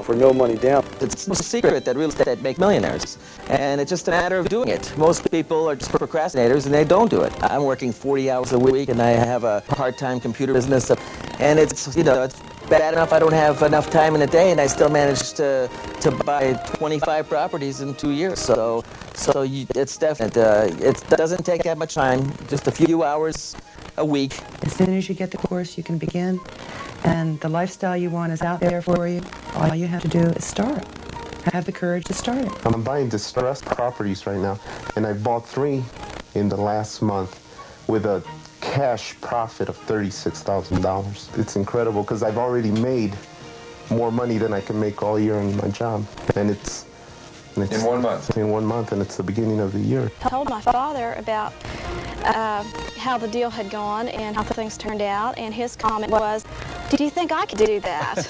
Q: for no money down.
R: It's no secret that real estate makes millionaires, and it's just a matter of doing it. Most people are just procrastinators, and they don't do it. I'm working 40 hours a week, and I have a part-time computer business, and it's, it's bad enough I don't have enough time in a day, and I still managed to buy 25 properties in 2 years. So it's definite. It doesn't take that much time, just a few hours a week.
S: As soon as you get the course, you can begin, and the lifestyle you want is out there for you. All you have to do is start. Have the courage to start it.
F: I'm buying distressed properties right now, and I bought 3 in the last month. with a cash profit of $36,000. It's incredible because I've already made more money than I can make all year in my job. And it's in 1 month. In 1 month, and it's the beginning of the year.
C: I told my father about how the deal had gone and how things turned out, and his comment was, "Do you think I could do that?"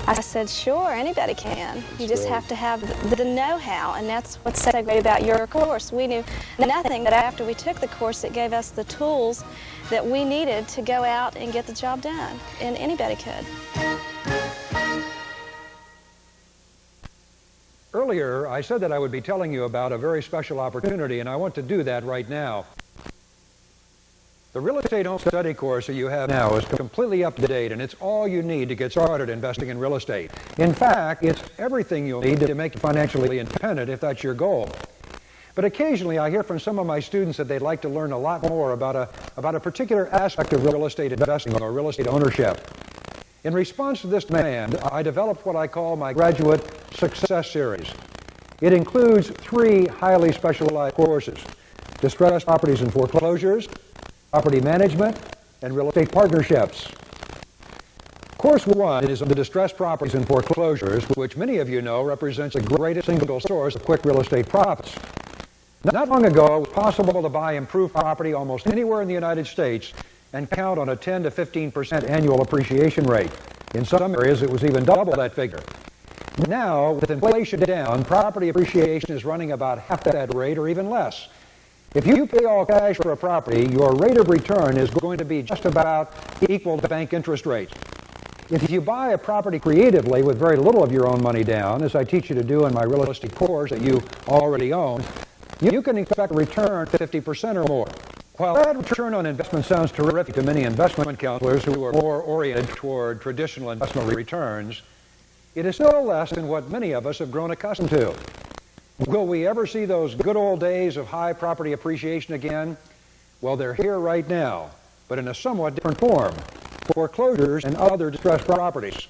C: I said, "Sure, anybody can. You just have to have the know-how," and that's what's so great about your course. We knew nothing, but after we took the course, it gave us the tools that we needed to go out and get the job done, and anybody could.
A: Earlier, I said that I would be telling you about a very special opportunity, and I want to do that right now. The real estate home study course that you have now is completely up to date, and it's all you need to get started investing in real estate. In fact, it's everything you'll need to make you financially independent if that's your goal. But occasionally I hear from some of my students that they'd like to learn a lot more about a particular aspect of real estate investing or real estate ownership. In response to this demand, I developed what I call my Graduate Success Series. It includes 3 highly specialized courses: distressed properties and foreclosures, property management, and real estate partnerships. Course 1 is on the distressed properties and foreclosures, which many of you know represents the greatest single source of quick real estate profits. Not long ago, it was possible to buy improved property almost anywhere in the United States and count on a 10 to 15% annual appreciation rate. In some areas, it was even double that figure. Now, with inflation down, property appreciation is running about half that rate or even less. If you pay all cash for a property, your rate of return is going to be just about equal to bank interest rates. If you buy a property creatively with very little of your own money down, as I teach you to do in my real estate course that you already own, you can expect a return of 50% or more. While that return on investment sounds terrific to many investment counselors who are more oriented toward traditional investment returns, it is still less than what many of us have grown accustomed to. Will we ever see those good old days of high property appreciation again? Well, they're here right now, but in a somewhat different form: foreclosures and other distressed properties.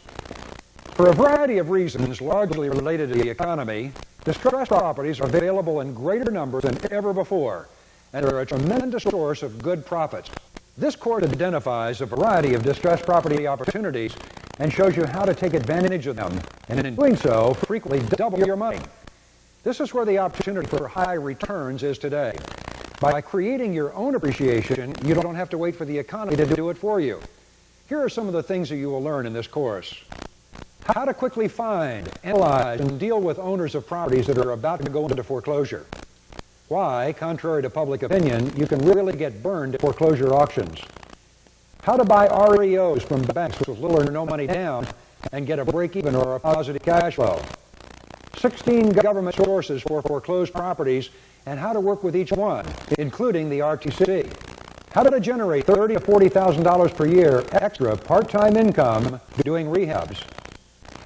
A: For a variety of reasons, largely related to the economy, distressed properties are available in greater numbers than ever before, and are a tremendous source of good profits. This course identifies a variety of distressed property opportunities and shows you how to take advantage of them, and in doing so, frequently double your money. This is where the opportunity for high returns is today. By creating your own appreciation, you don't have to wait for the economy to do it for you. Here are some of the things that you will learn in this course. How to quickly find, analyze, and deal with owners of properties that are about to go into foreclosure. Why, contrary to public opinion, you can really get burned at foreclosure auctions. How to buy REOs from banks with little or no money down and get a break-even or a positive cash flow. 16 government sources for foreclosed properties and how to work with each one, including the RTC. How to generate $30,000 to $40,000 per year extra part-time income doing rehabs.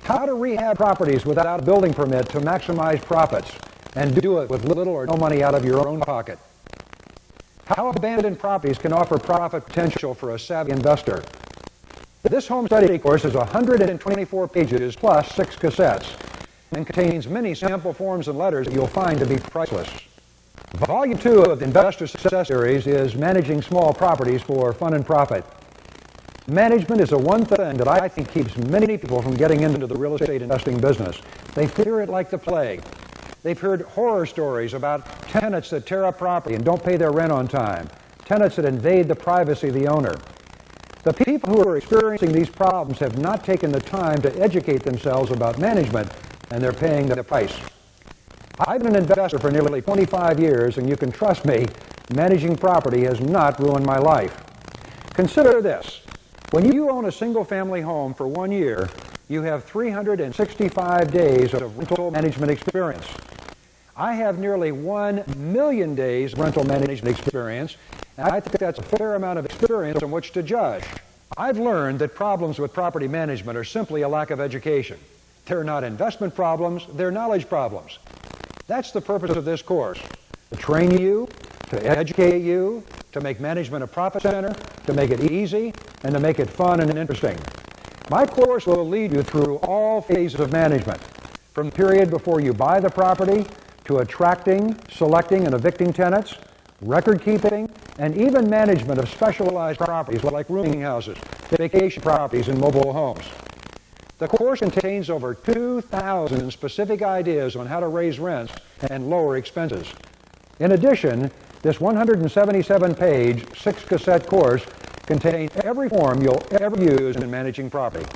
A: How to rehab properties without a building permit to maximize profits and do it with little or no money out of your own pocket. How abandoned properties can offer profit potential for a savvy investor. This home study course is 124 pages plus 6 cassettes and contains many sample forms and letters that you'll find to be priceless. Volume 2 of the Investor Success Series is Managing Small Properties for Fun and Profit. Management is the one thing that I think keeps many people from getting into the real estate investing business. They fear it like the plague. They've heard horror stories about tenants that tear up property and don't pay their rent on time, tenants that invade the privacy of the owner. The people who are experiencing these problems have not taken the time to educate themselves about management, and they're paying the price. I've been an investor for nearly 25 years, and you can trust me, managing property has not ruined my life. Consider this. When you own a single-family home for 1 year, you have 365 days of rental management experience. I have nearly 1 million days of rental management experience, and I think that's a fair amount of experience on which to judge. I've learned that problems with property management are simply a lack of education. They're not investment problems, they're knowledge problems. That's the purpose of this course: to train you, to educate you, to make management a profit center, to make it easy, and to make it fun and interesting. My course will lead you through all phases of management, from the period before you buy the property, to attracting, selecting, and evicting tenants, record keeping, and even management of specialized properties like rooming houses, vacation properties, and mobile homes. The course contains over 2,000 specific ideas on how to raise rents and lower expenses. In addition, this 177-page, 6-cassette course contains every form you'll ever use in managing property.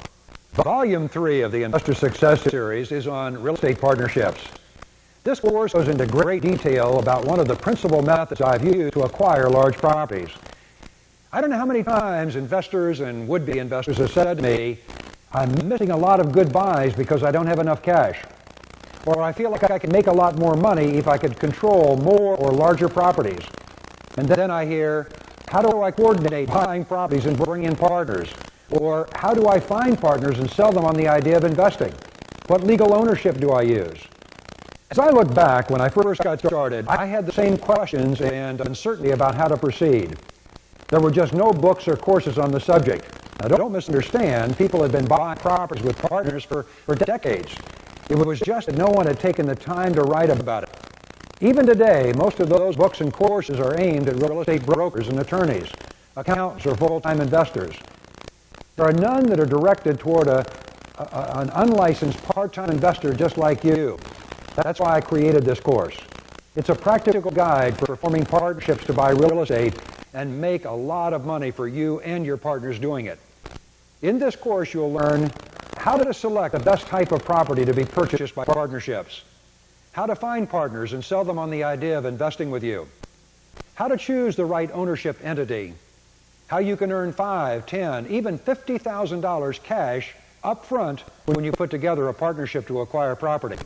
A: Volume 3 of the Investor Success Series is on real estate partnerships. This course goes into great detail about one of the principal methods I've used to acquire large properties. I don't know how many times investors and would-be investors have said to me, I'm missing a lot of good buys because I don't have enough cash. Or I feel like I could make a lot more money if I could control more or larger properties. And then I hear, how do I coordinate buying properties and bring in partners? Or how do I find partners and sell them on the idea of investing? What legal ownership do I use? As I look back, when I first got started, I had the same questions and uncertainty about how to proceed. There were just no books or courses on the subject. Now, don't misunderstand, people had been buying properties with partners for decades. It was just that no one had taken the time to write about it. Even today, most of those books and courses are aimed at real estate brokers and attorneys, accountants, or full-time investors. There are none that are directed toward an unlicensed part-time investor just like you. That's why I created this course. It's a practical guide for forming partnerships to buy real estate and make a lot of money for you and your partners doing it. In this course, you'll learn how to select the best type of property to be purchased by partnerships, how to find partners and sell them on the idea of investing with you, how to choose the right ownership entity, how you can earn $5,000, $10,000, even $50,000 cash up front when you put together a partnership to acquire property,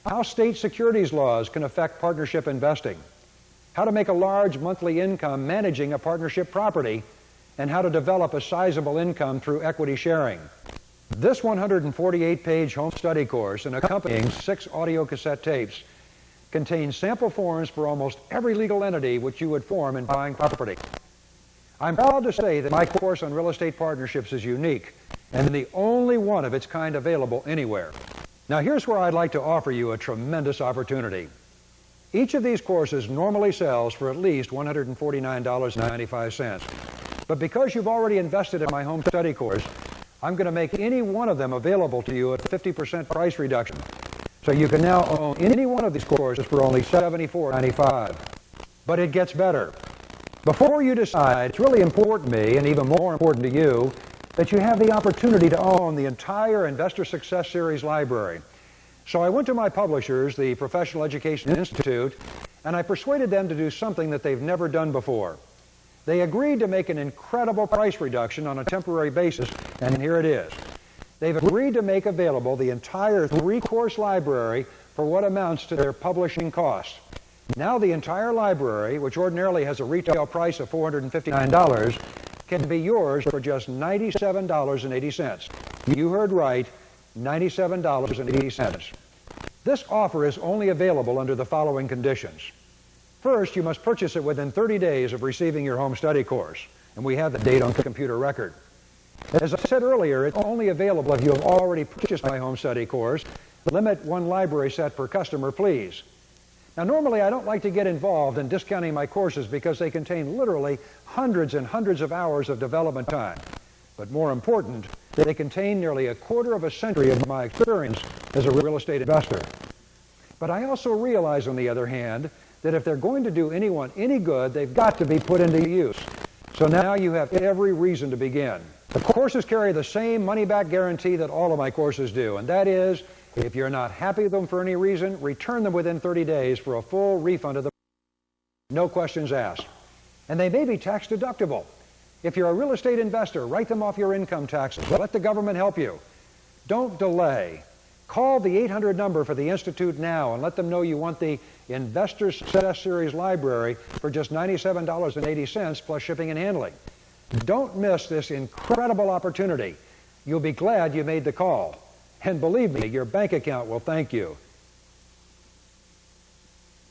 A: how state securities laws can affect partnership investing, how to make a large monthly income managing a partnership property, and how to develop a sizable income through equity sharing. This 148-page home study course and accompanying 6 audio cassette tapes contains sample forms for almost every legal entity which you would form in buying property. I'm proud to say that my course on real estate partnerships is unique and the only one of its kind available anywhere. Now here's where I'd like to offer you a tremendous opportunity. Each of these courses normally sells for at least $149.95. But because you've already invested in my home study course, I'm going to make any one of them available to you at 50% price reduction. So you can now own any one of these courses for only $74.95. But it gets better. Before you decide, it's really important to me, and even more important to you, that you have the opportunity to own the entire Investor Success Series library. So I went to my publishers, the Professional Education Institute, and I persuaded them to do something that they've never done before. They agreed to make an incredible price reduction on a temporary basis, and here it is. They've agreed to make available the entire 3-course library for what amounts to their publishing costs. Now the entire library, which ordinarily has a retail price of $459, can be yours for just $97.80. You heard right, $97.80. This offer is only available under the following conditions. First, you must purchase it within 30 days of receiving your home study course, and we have the date on computer record. As I said earlier, it's only available if you have already purchased my home study course. Limit 1 library set per customer, please. Now, normally I don't like to get involved in discounting my courses because they contain literally hundreds and hundreds of hours of development time. But more important, they contain nearly a quarter of a century of my experience as a real estate investor. But I also realize, on the other hand, that if they're going to do anyone any good, they've got to be put into use. So now you have every reason to begin. The courses carry the same money-back guarantee that all of my courses do, and that is, if you're not happy with them for any reason, return them within 30 days for a full refund of the no questions asked. And they may be tax deductible. If you're a real estate investor, write them off your income taxes. Let the government help you. Don't delay. Call the 800 number for the Institute now and let them know you want the Investor Success Series library for just $97.80 plus shipping and handling. Don't miss this incredible opportunity. You'll be glad you made the call. And believe me, your bank account will thank you.